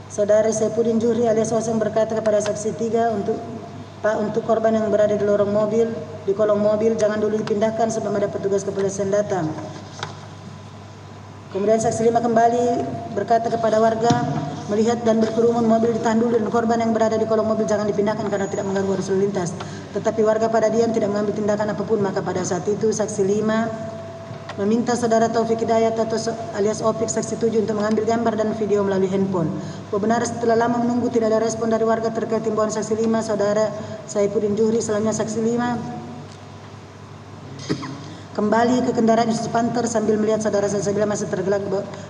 Saudari Saifuddin Juhri alias Oseng berkata kepada saksi 3 untuk korban yang berada di lorong mobil, di kolong mobil, jangan dulu dipindahkan sebelum ada petugas kepolisian datang. Kemudian saksi 5 kembali berkata kepada warga, melihat dan berkerumun mobil ditahan dulu dan korban yang berada di kolong mobil jangan dipindahkan karena tidak mengganggu arus lalu lintas. Tetapi warga pada diam tidak mengambil tindakan apapun. Maka pada saat itu saksi 5 meminta saudara Taufik Hidayat atau alias Opik saksi 7 untuk mengambil gambar dan video melalui handphone. Benar setelah lama menunggu tidak ada respon dari warga terkait himbauan saksi 5, saudara Saifuddin Juhri selanjutnya saksi 5 kembali ke kendaraan Isuzu Panther sambil melihat saudara Salsabila masih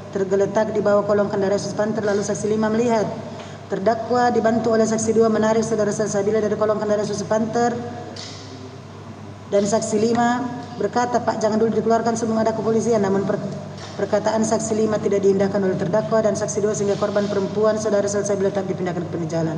tergeletak di bawah kolong kendaraan Isuzu Panther. Lalu saksi 5 melihat terdakwa dibantu oleh saksi 2 menarik saudara Salsabila dari kolong kendaraan Isuzu Panther. Dan saksi 5 berkata, Pak, jangan dulu dikeluarkan sebelum ada kepolisian. Namun perkataan saksi 5 tidak diindahkan oleh terdakwa dan saksi 2 sehingga korban perempuan saudara Salsabila tetap dipindahkan ke pinggir jalan.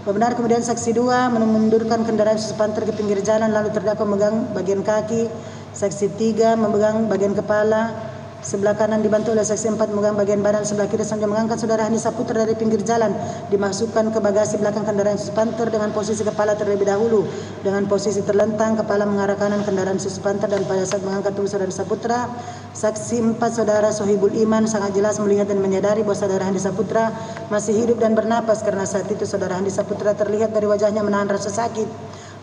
Benar kemudian saksi 2 memundurkan kendaraan Isuzu Panther ke pinggir jalan, lalu terdakwa memegang bagian kaki, saksi 3 memegang bagian kepala, sebelah kanan dibantu oleh saksi 4 memegang bagian badan, sebelah kiri sambil mengangkat saudara Handi Saputra dari pinggir jalan, dimasukkan ke bagasi belakang kendaraan Isuzu Panther dengan posisi kepala terlebih dahulu, dengan posisi terlentang, kepala mengarah kanan kendaraan Isuzu Panther. Dan pada saat mengangkat tubuh saudara Saputra, saksi 4 saudara Sohibul Iman sangat jelas melihat dan menyadari bahwa saudara Handi Saputra masih hidup dan bernapas karena saat itu saudara Handi Saputra terlihat dari wajahnya menahan rasa sakit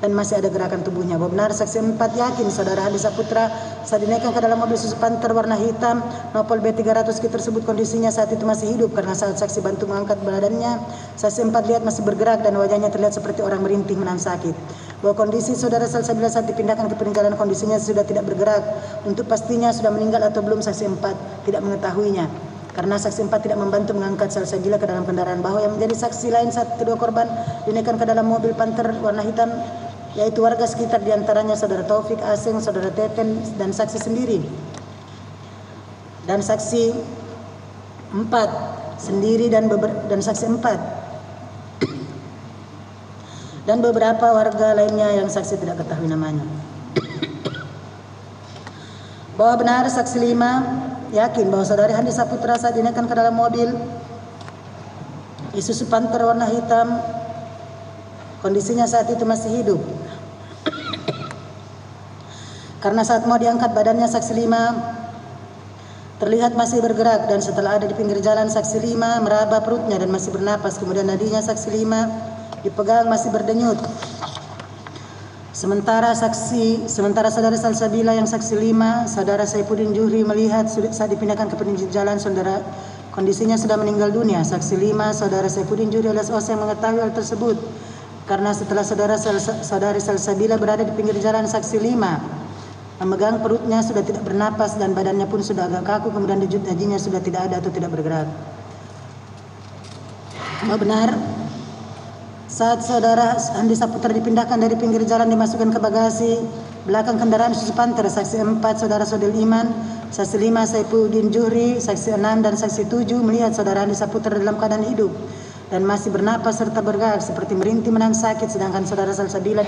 dan masih ada gerakan tubuhnya. Benar saksi 4 yakin saudara Handi Saputra saat dinaikkan ke dalam mobil Isuzu Panther warna hitam Nopol B300 tersebut kondisinya saat itu masih hidup karena saat saksi bantu mengangkat badannya, saksi 4 lihat masih bergerak dan wajahnya terlihat seperti orang merintih menahan sakit. Bahwa kondisi saudara Salsabila saat dipindahkan ke peninggalan kondisinya sudah tidak bergerak. Untuk pastinya sudah meninggal atau belum saksi 4 tidak mengetahuinya, karena saksi 4 tidak membantu mengangkat Salsabila ke dalam kendaraan. Bahwa yang menjadi saksi lain saat kedua korban dinaikkan ke dalam mobil Panther warna hitam yaitu warga sekitar, diantaranya saudara Taufik, Aseng, saudara Teten, dan saksi sendiri. Dan saksi 4 sendiri dan saksi 4 dan beberapa warga lainnya yang saksi tidak ketahui namanya. Bahwa benar saksi 5 yakin bahwa saudari Handi Saputra saat dinaikkan ke dalam mobil Isuzu Panther warna hitam kondisinya saat itu masih hidup. Karena saat mau diangkat badannya saksi 5 terlihat masih bergerak dan setelah ada di pinggir jalan saksi 5 meraba perutnya dan masih bernapas. Kemudian nadinya saksi 5 dipegang masih berdenyut. Sementara saudara Salsabila yang saksi 5, saudara Saifuddin Juhri melihat saat dipindahkan ke pinggir jalan saudara kondisinya sudah meninggal dunia. Saksi 5 saudara Saifuddin Juhri alias Oseng mengetahui hal tersebut karena setelah saudari Salsabila berada di pinggir jalan saksi 5 memegang perutnya sudah tidak bernapas dan badannya pun sudah agak kaku, kemudian denyut nadinya sudah tidak ada atau tidak bergerak. Benar saat saudara Handi Saputra dipindahkan dari pinggir jalan dimasukkan ke bagasi belakang kendaraan Isuzu Panther, saksi 4 saudara Sodil Iman, saksi 5 Saifuddin Juhri, saksi 6 dan saksi 7 melihat saudara Handi Saputra dalam keadaan hidup dan masih bernapas serta bergerak seperti merintih menahan sakit, sedangkan saudara Salsabila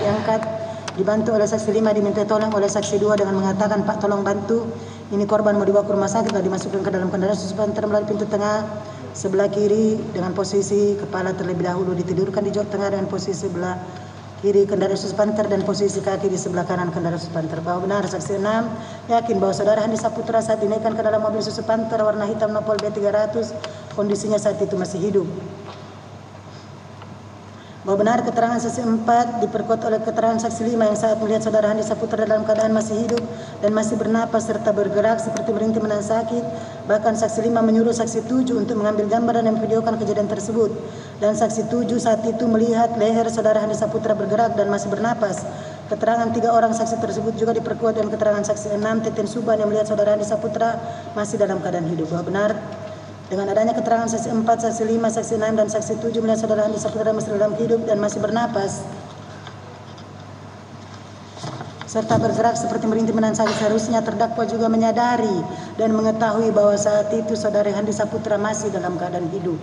dibantu oleh saksi 5 diminta tolong oleh saksi 2 dengan mengatakan, Pak, tolong bantu, ini korban mau dibawa ke rumah sakit, lalu dimasukkan ke dalam kendaraan Isuzu Panther melalui pintu tengah sebelah kiri dengan posisi kepala terlebih dahulu, ditidurkan di jok tengah dengan posisi sebelah kiri kendaraan Isuzu Panther dan posisi kaki di sebelah kanan kendaraan Isuzu Panther. Bahwa benar saksi 6 yakin bahwa saudara Handi Saputra saat dinaikkan ke dalam mobil Isuzu Panther warna hitam Nopol B300 kondisinya saat itu masih hidup. Bahwa benar keterangan saksi 4 diperkuat oleh keterangan saksi 5 yang saat melihat saudara Handi Saputra dalam keadaan masih hidup dan masih bernapas serta bergerak seperti merintih menahan sakit. Bahkan saksi 5 menyuruh saksi 7 untuk mengambil gambar dan memvideokan kejadian tersebut. Dan saksi 7 saat itu melihat leher saudara Handi Saputra bergerak dan masih bernapas. Keterangan 3 orang saksi tersebut juga diperkuat dengan keterangan saksi 6 Teten Suban yang melihat saudara Handi Saputra masih dalam keadaan hidup. Bahwa benar dengan adanya keterangan saksi 4, saksi 5, saksi 6 dan saksi 7 melihat saudara Handi Saputra masih dalam hidup dan masih bernapas serta bergerak seperti merintih menahan sakit, seharusnya terdakwa juga menyadari dan mengetahui bahwa saat itu saudara Handi Saputra masih dalam keadaan hidup.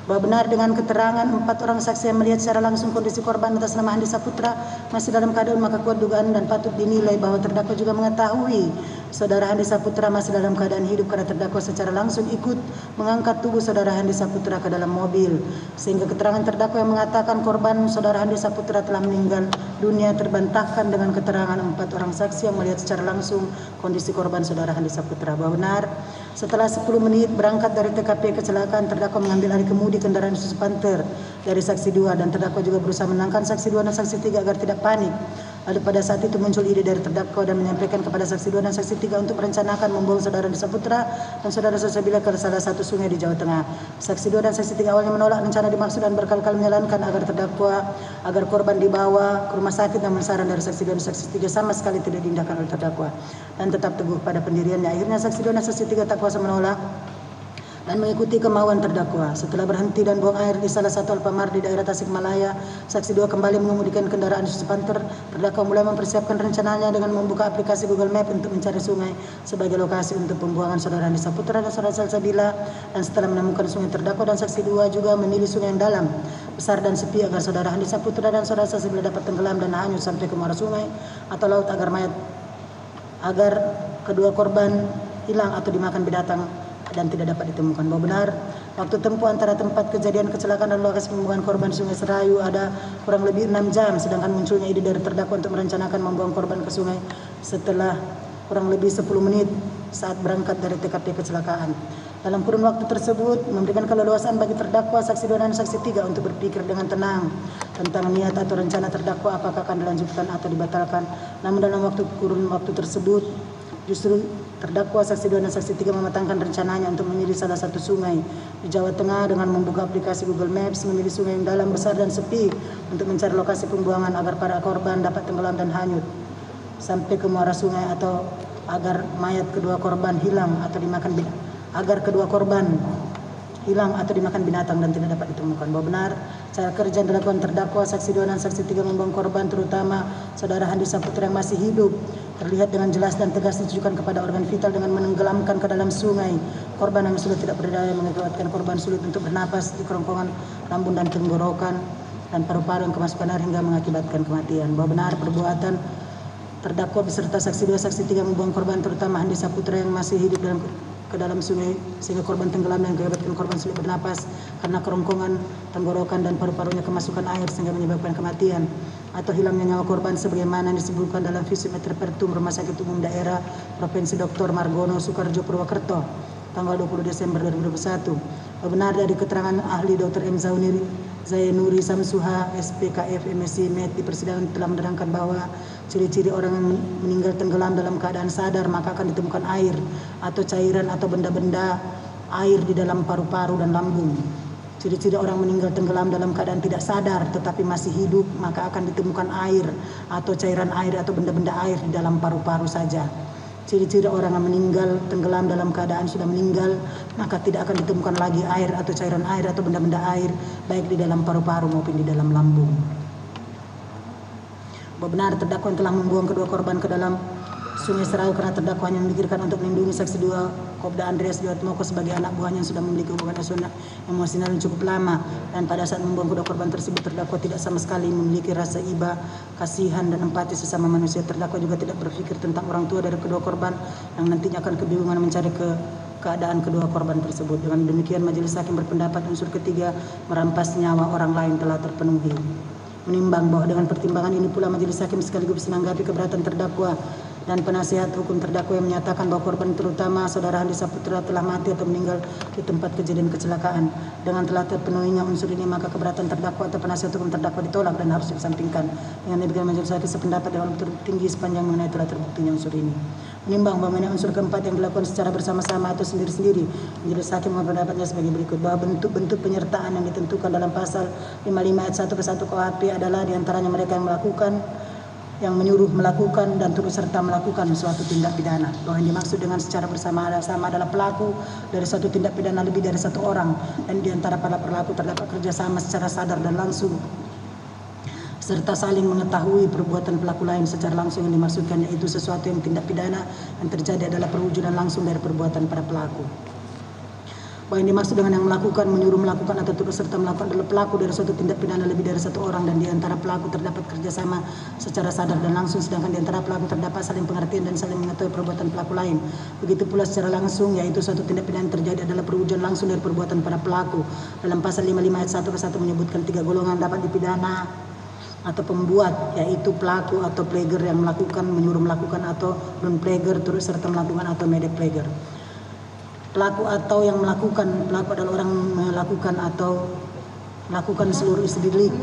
Bahwa benar dengan keterangan 4 orang saksi yang melihat secara langsung kondisi korban atas nama Handi Saputra masih dalam keadaan, maka kuat dugaan dan patut dinilai bahwa terdakwa juga mengetahui Saudara Handi Saputra masih dalam keadaan hidup karena terdakwa secara langsung ikut mengangkat tubuh saudara Handi Saputra ke dalam mobil, sehingga keterangan terdakwa yang mengatakan korban saudara Handi Saputra telah meninggal dunia terbantahkan dengan keterangan 4 orang saksi yang melihat secara langsung kondisi korban saudara Handi Saputra. Bahwa benar, setelah 10 menit berangkat dari TKP kecelakaan, terdakwa mengambil alih kemudi kendaraan Isuzu Panther dari saksi 2, dan terdakwa juga berusaha menenangkan saksi 2 dan saksi 3 agar tidak panik. Lalu pada saat itu muncul ide dari terdakwa dan menyampaikan kepada saksi 2 dan saksi 3 untuk merencanakan membuang saudara Handi Saputra dan saudara Salsabila ke salah satu sungai di Jawa Tengah. Saksi 2 dan saksi 3 awalnya menolak rencana dimaksud dan berkali-kali menyarankan agar korban dibawa ke rumah sakit, namun saran dari saksi 2 dan saksi 3 sama sekali tidak diindahkan oleh terdakwa dan tetap teguh pada pendiriannya. Akhirnya saksi 2 dan saksi 3 tak kuasa menolak dan mengikuti kemauan terdakwa. Setelah berhenti dan buang air di salah satu Alfamart di daerah Tasikmalaya, saksi 2 kembali mengemudikan kendaraan Isuzu Panther. Terdakwa mulai mempersiapkan rencananya dengan membuka aplikasi Google Map untuk mencari sungai sebagai lokasi untuk pembuangan saudara Handi Saputra dan saudara Salsabila. Dan setelah menemukan sungai, terdakwa dan saksi 2 juga memilih sungai yang dalam, besar dan sepi agar saudara Handi Saputra dan saudara Salsabila dapat tenggelam dan hanyut sampai ke muara sungai atau laut agar kedua korban hilang atau dimakan binatang dan tidak dapat ditemukan. Bahwa benar, waktu tempuh antara tempat kejadian kecelakaan dan lokasi pembuangan korban Sungai Serayu ada kurang lebih 6 jam, sedangkan munculnya ide dari terdakwa untuk merencanakan membuang korban ke sungai setelah kurang lebih 10 menit saat berangkat dari TKP kecelakaan. Dalam kurun waktu tersebut memberikan keleluasaan bagi terdakwa, saksi 2 dan saksi 3 untuk berpikir dengan tenang tentang niat atau rencana terdakwa apakah akan dilanjutkan atau dibatalkan. Namun dalam kurun waktu tersebut justru terdakwa, saksi 2 dan saksi 3 mematangkan rencananya untuk memilih salah satu sungai di Jawa Tengah dengan membuka aplikasi Google Maps, memilih sungai yang dalam, besar dan sepi untuk mencari lokasi pembuangan agar para korban dapat tenggelam dan hanyut sampai ke muara sungai atau agar mayat kedua korban hilang atau dimakan binatang dan tidak dapat ditemukan. Bahwa benar, cara kerja yang dilakukan terdakwa, saksi 2 dan saksi 3 membuang korban terutama saudara Handi Saputra yang masih hidup terlihat dengan jelas dan tegas ditujukan kepada organ vital dengan menenggelamkan ke dalam sungai korban yang sudah tidak berdaya, mengakibatkan korban sulit untuk bernapas di kerongkongan lambung dan tenggorokan dan paru-paru yang kemasukan air hingga mengakibatkan kematian. Bahwa benar, perbuatan terdakwa beserta saksi 2 saksi 3 membuang korban terutama Handi Saputra yang masih hidup ke dalam sungai sehingga korban tenggelam dan mengakibatkan korban sulit bernapas karena kerongkongan tenggorokan dan paru-parunya kemasukan air sehingga menyebabkan kematian atau hilangnya nyawa korban sebagaimana disebutkan dalam Visimeter Pertum Rumah Sakit Umum Daerah Provinsi Dr. Margono Soekarjo Purwokerto tanggal 20 Desember 2021. Benar dari keterangan ahli Dr. M. Zainuri Samsuha SPKF MSc Med di persidangan telah menerangkan bahwa ciri-ciri orang yang meninggal tenggelam dalam keadaan sadar maka akan ditemukan air atau cairan atau benda-benda air di dalam paru-paru dan lambung. Ciri-ciri orang meninggal tenggelam dalam keadaan tidak sadar tetapi masih hidup maka akan ditemukan air atau cairan air atau benda-benda air di dalam paru-paru saja. Ciri-ciri orang yang meninggal tenggelam dalam keadaan sudah meninggal maka tidak akan ditemukan lagi air atau cairan air atau benda-benda air baik di dalam paru-paru maupun di dalam lambung. Benar, terdakwa yang telah membuang kedua korban ke dalam Sungai Serayu karena terdakwa hanya memikirkan untuk melindungi saksi 2 Kopda Andreas Diatmoko sebagai anak buahnya yang sudah memiliki hubungan emosional yang cukup lama, dan pada saat membuang kedua korban tersebut terdakwa tidak sama sekali memiliki rasa iba, kasihan dan empati sesama manusia. Terdakwa juga tidak berpikir tentang orang tua dari kedua korban yang nantinya akan kebingungan mencari keadaan kedua korban tersebut. Dengan demikian majelis hakim berpendapat unsur ketiga merampas nyawa orang lain telah terpenuhi. Menimbang bahwa dengan pertimbangan ini pula majelis hakim sekaligus menanggapi keberatan terdakwa dan penasihat hukum terdakwa yang menyatakan bahwa korban terutama saudara Handi Saputra telah mati atau meninggal di tempat kejadian kecelakaan. Dengan telah terpenuhinya unsur ini maka keberatan terdakwa atau penasihat hukum terdakwa ditolak dan harus dikesampingkan. Dengan demikian majelis hakim sependapat dengan tertinggi sepanjang mengenai telah terbuktinya unsur ini. Menimbang bahwa mengenai unsur keempat yang dilakukan secara bersama-sama atau sendiri-sendiri, majelis hakim berpendapatnya sebagai berikut, bahwa bentuk-bentuk penyertaan yang ditentukan dalam pasal 55 ayat 1 ke 1 KUHP adalah diantaranya mereka yang melakukan, yang menyuruh melakukan dan turut serta melakukan suatu tindak pidana. Bahwa yang dimaksud dengan secara bersama-sama adalah pelaku dari suatu tindak pidana lebih dari satu orang, dan diantara para pelaku terdapat kerjasama secara sadar dan langsung serta saling mengetahui perbuatan pelaku lain secara langsung. Yang dimaksudkan yaitu sesuatu yang tindak pidana yang terjadi adalah perwujudan langsung dari perbuatan para pelaku. Bahwa yang dimaksud dengan yang melakukan, menyuruh melakukan atau turut serta melakukan adalah pelaku dari suatu tindak pidana lebih dari satu orang, dan di antara pelaku terdapat kerjasama secara sadar dan langsung, sedangkan di antara pelaku terdapat saling pengertian dan saling mengetahui perbuatan pelaku lain. Begitu pula secara langsung, yaitu suatu tindak pidana yang terjadi adalah perwujudan langsung dari perbuatan para pelaku. Dalam pasal 55 ayat 1 ke 1 menyebutkan 3 golongan dapat dipidana atau pembuat, yaitu pelaku atau plager yang melakukan, menyuruh melakukan atau non-plager, turut serta melakukan atau mede-plager. Pelaku atau yang melakukan, pelaku adalah orang melakukan atau melakukan seluruh isi delik.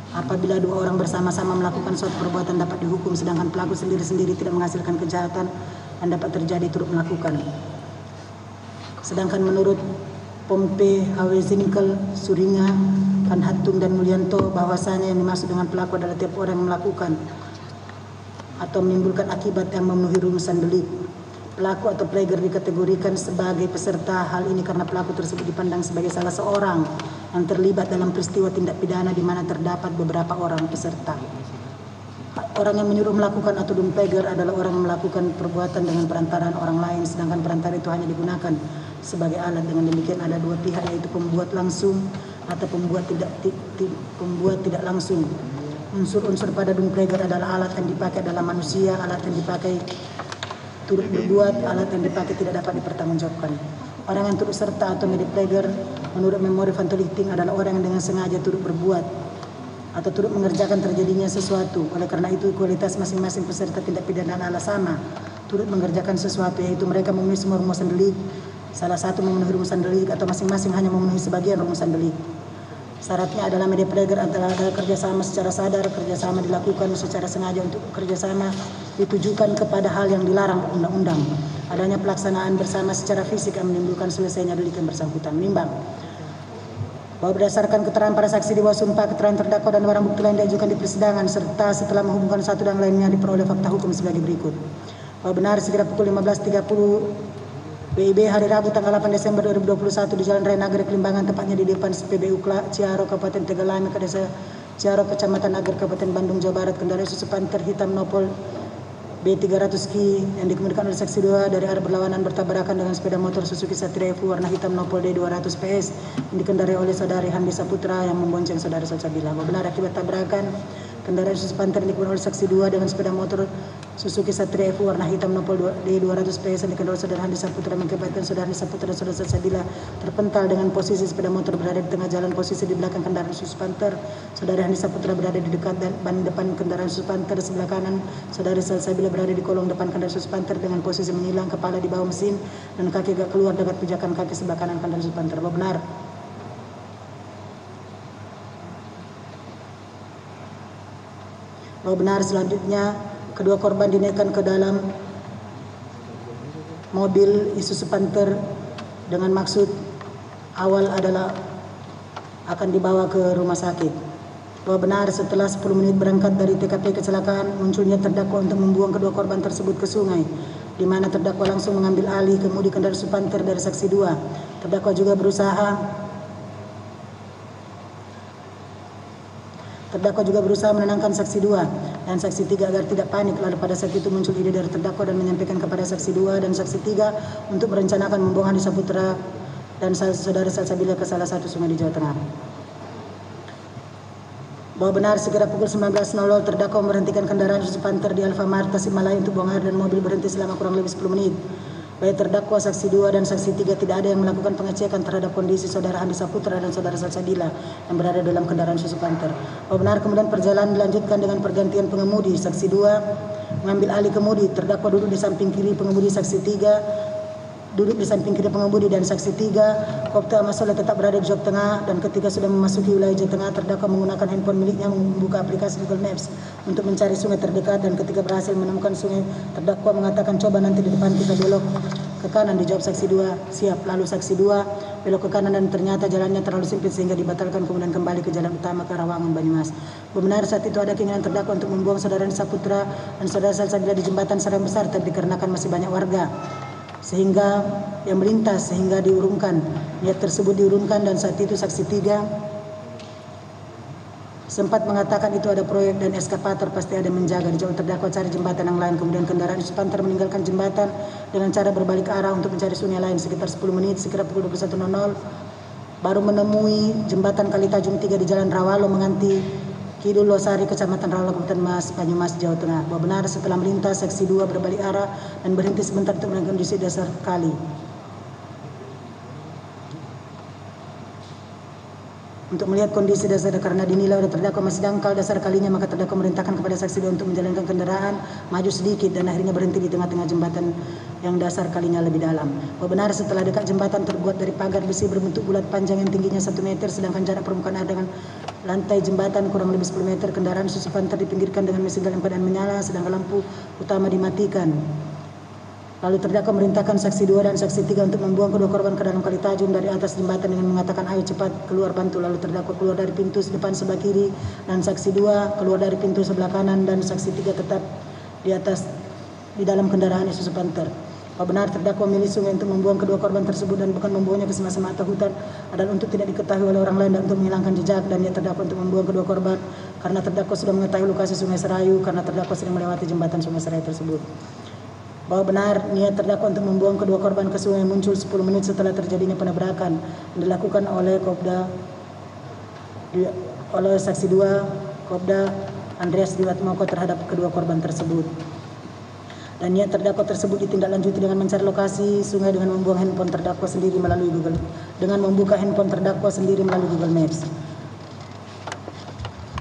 Apabila dua orang bersama-sama melakukan suatu perbuatan dapat dihukum, sedangkan pelaku sendiri-sendiri tidak menghasilkan kejahatan dan dapat terjadi turut melakukan. Sedangkan menurut Pompe, Hawezinkel, Suringa, Van Hattung dan Mulyanto, bahwasanya yang dimaksud dengan pelaku adalah tiap orang yang melakukan atau menimbulkan akibat yang memenuhi rumusan delik. Pelaku atau plager dikategorikan sebagai peserta hal ini karena pelaku tersebut dipandang sebagai salah seorang yang terlibat dalam peristiwa tindak pidana di mana terdapat beberapa orang peserta. Orang yang menyuruh melakukan atau plager adalah orang yang melakukan perbuatan dengan perantaraan orang lain, sedangkan perantara itu hanya digunakan sebagai alat. Dengan demikian ada dua pihak, yaitu pembuat langsung atau pembuat tidak langsung. Unsur-unsur pada plager adalah alat yang dipakai dalam manusia, alat yang dipakai turut berbuat, alat yang dipakai tidak dapat dipertanggungjawabkan. Orang yang turut serta atau mede-plager menurut memori Van Tolichting adalah orang yang dengan sengaja turut berbuat atau turut mengerjakan terjadinya sesuatu. Oleh karena itu kualitas masing-masing peserta tindak pidana adalah sama, turut mengerjakan sesuatu, yaitu mereka memenuhi semua rumusan delik, salah satu memenuhi rumusan delik, atau masing-masing hanya memenuhi sebagian rumusan delik. Syaratnya adalah mede-plager antara kerjasama secara sadar, kerjasama dilakukan secara sengaja untuk kerjasama ditujukan kepada hal yang dilarang undang-undang. Adanya pelaksanaan bersama secara fisik yang menimbulkan selesainya delik yang bersangkutan. Menimbang bahwa berdasarkan keterangan para saksi di bawah sumpah, keterangan terdakwa dan barang bukti lain diajukan di persidangan, serta setelah menghubungkan satu dan lainnya diperoleh fakta hukum sebagai berikut. Bahwa benar sekira pukul 15.30 WIB hari Rabu tanggal 8 Desember 2021 di Jalan Raya Nagrek Limbangan, tepatnya di depan SPBU Ciaro, Kabupaten Tegalame, ke Desa Ciaro, Kecamatan Nagrek, Kabupaten Bandung, Jawa Barat, kendaraan Isuzu Panther hitam nopol B300 Ki yang dikemudikan oleh saksi 2 dari arah berlawanan bertabrakan dengan sepeda motor Suzuki Satria Evo warna hitam nopol D200 PS yang dikendarai oleh saudari Handi Saputra yang membonceng saudara Salsabila. Benar akibat tabrakan, kendaraan Isuzu Panther yang dikemudikan oleh saksi 2 dengan sepeda motor Suzuki Satria Evo warna hitam nopol D200 PS yang dikendarai saudara Handi Saputra mengakibatkan saudara Handi Saputra dan saudara Salsabila terpental dengan posisi sepeda motor berada di tengah jalan, posisi di belakang kendaraan Isuzu Panther. Saudara Handi Saputra berada di dekat ban depan kendaraan Isuzu Panther, sebelah kanan saudari Salsabila berada di kolong depan kendaraan Isuzu Panther dengan posisi menyilang, kepala di bawah mesin dan kaki agak keluar dekat pijakan kaki sebelah kanan kendaraan Isuzu Panther. Benar. Bahwa benar selanjutnya kedua korban dinaikkan ke dalam mobil Isuzu Panther dengan maksud awal adalah akan dibawa ke rumah sakit. Bahwa benar setelah 10 menit berangkat dari TKP kecelakaan, munculnya terdakwa untuk membuang kedua korban tersebut ke sungai, di mana terdakwa langsung mengambil alih kemudi kendaraan Isuzu Panther dari saksi 2. Terdakwa juga berusaha menenangkan saksi 2 dan saksi 3 agar tidak panik. Lalu pada saat itu muncul ide dari terdakwa dan menyampaikan kepada saksi 2 dan saksi 3 untuk merencanakan membuang Handi Saputra dan saudara Salsabila ke salah satu sungai di Jawa Tengah. Bahwa benar sekira pukul 19.00 terdakwa memberhentikan kendaraan Isuzu Panther di Alfamart Tasikmalaya untuk buang air dan mobil berhenti selama kurang lebih 10 menit. Baik terdakwa, saksi 2 dan saksi 3 tidak ada yang melakukan pengecekan terhadap kondisi saudara Handi Saputra dan saudara Salsabila yang berada dalam kendaraan Isuzu Panther. Bahwa benar kemudian perjalanan dilanjutkan dengan pergantian pengemudi. Saksi 2 mengambil alih kemudi, terdakwa duduk di samping kiri pengemudi, saksi 3 duduk di samping kiri pengemudi dan saksi 3. Kopda Masalah tetap berada di jok tengah dan ketika sudah memasuki wilayah Jawa Tengah, terdakwa menggunakan handphone miliknya membuka aplikasi Google Maps untuk mencari sungai terdekat dan ketika berhasil menemukan sungai, terdakwa mengatakan coba nanti di depan kita belok ke kanan. Dijawab saksi 2 siap. Lalu saksi 2 belok ke kanan dan ternyata jalannya terlalu sempit sehingga dibatalkan, kemudian kembali ke jalan utama ke Rawangan, Banyumas. Benar saat itu ada keinginan terdakwa untuk membuang saudara Saputra dan saudara Salsabila di jembatan Sarang Besar, tapi dikarenakan masih banyak warga sehingga yang melintas sehingga diurungkan. Niat tersebut diurungkan dan saat itu saksi 3 sempat mengatakan itu ada proyek dan eskavator pasti ada menjaga. Dijawab terdakwa cari jembatan yang lain. Kemudian kendaraan Yusuf Hunter meninggalkan jembatan dengan cara berbalik arah untuk mencari sungai lain sekitar 10 menit. Sekira pukul 21.00 baru menemui jembatan Kalitajung 3 di Jalan Rawalo Menganti Kidul Losari, Kecamatan Rawalo, Kabupaten Mas, Banyumas, Jawa Tengah. Bahwa benar setelah melintas saksi 2 berbalik arah dan berhenti sebentar untuk melihat kondisi dasar kali. Untuk melihat kondisi dasar karena dinilai oleh terdakwa masih dangkal dasar kalinya, maka terdakwa memerintahkan kepada saksi 2 untuk menjalankan kendaraan maju sedikit dan akhirnya berhenti di tengah-tengah jembatan yang dasar kalinya lebih dalam. Bahwa benar setelah dekat jembatan terbuat dari pagar besi berbentuk bulat panjang yang tingginya 1 meter sedangkan jarak permukaan air dengan lantai jembatan kurang lebih 10 meter, kendaraan Yusuf Hunter dipinggirkan dengan mesin dalam keadaan menyala sedangkan lampu utama dimatikan. Lalu terdakwa memerintahkan saksi 2 dan saksi 3 untuk membuang kedua korban ke dalam Kalitajung dari atas jembatan dengan mengatakan ayo cepat keluar bantu. Lalu terdakwa keluar dari pintu depan sebelah kiri dan saksi 2 keluar dari pintu sebelah kanan dan saksi 3 tetap di dalam kendaraan Yusuf Hunter. Bahwa benar terdakwa memilih sungai untuk membuang kedua korban tersebut dan bukan membuangnya ke semak-semak atau hutan adalah untuk tidak diketahui oleh orang lain dan untuk menghilangkan jejak, dan dia terdakwa untuk membuang kedua korban karena terdakwa sudah mengetahui lokasi Sungai Serayu karena terdakwa sering melewati jembatan Sungai Serayu tersebut. Bahwa benar niat terdakwa untuk membuang kedua korban ke sungai muncul 10 menit setelah terjadinya penabrakan yang dilakukan oleh saksi 2 Kopda Andreas Diwatmoko terhadap kedua korban tersebut. Dan niat terdakwa tersebut ditindaklanjuti dengan mencari lokasi sungai dengan membuang handphone terdakwa sendiri melalui membuka handphone terdakwa sendiri melalui Google Maps.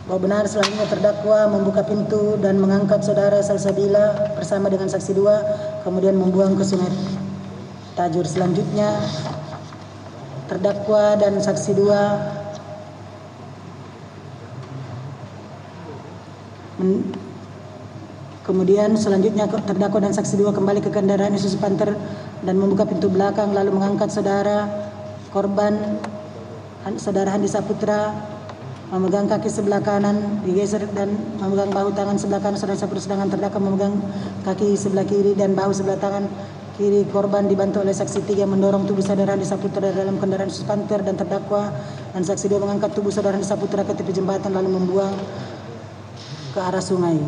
Bahwa benar selanjutnya terdakwa membuka pintu dan mengangkat saudara Salsabila bersama dengan saksi 2 kemudian membuang ke Sungai Tajur. Selanjutnya terdakwa dan saksi 2 kemudian selanjutnya terdakwa dan saksi 2 kembali ke kendaraan Yusuf Hunter dan membuka pintu belakang lalu mengangkat saudara korban saudara Handi Saputra, memegang kaki sebelah kanan digeser dan memegang bahu tangan sebelah kanan saudara Saputra, sedangkan terdakwa memegang kaki sebelah kiri dan bahu sebelah tangan kiri korban dibantu oleh saksi 3 mendorong tubuh saudara Handi Saputra dari dalam kendaraan Yusuf Hunter, dan terdakwa dan saksi 2 mengangkat tubuh saudara Handi Saputra ke tepi jembatan lalu membuang ke arah sungai.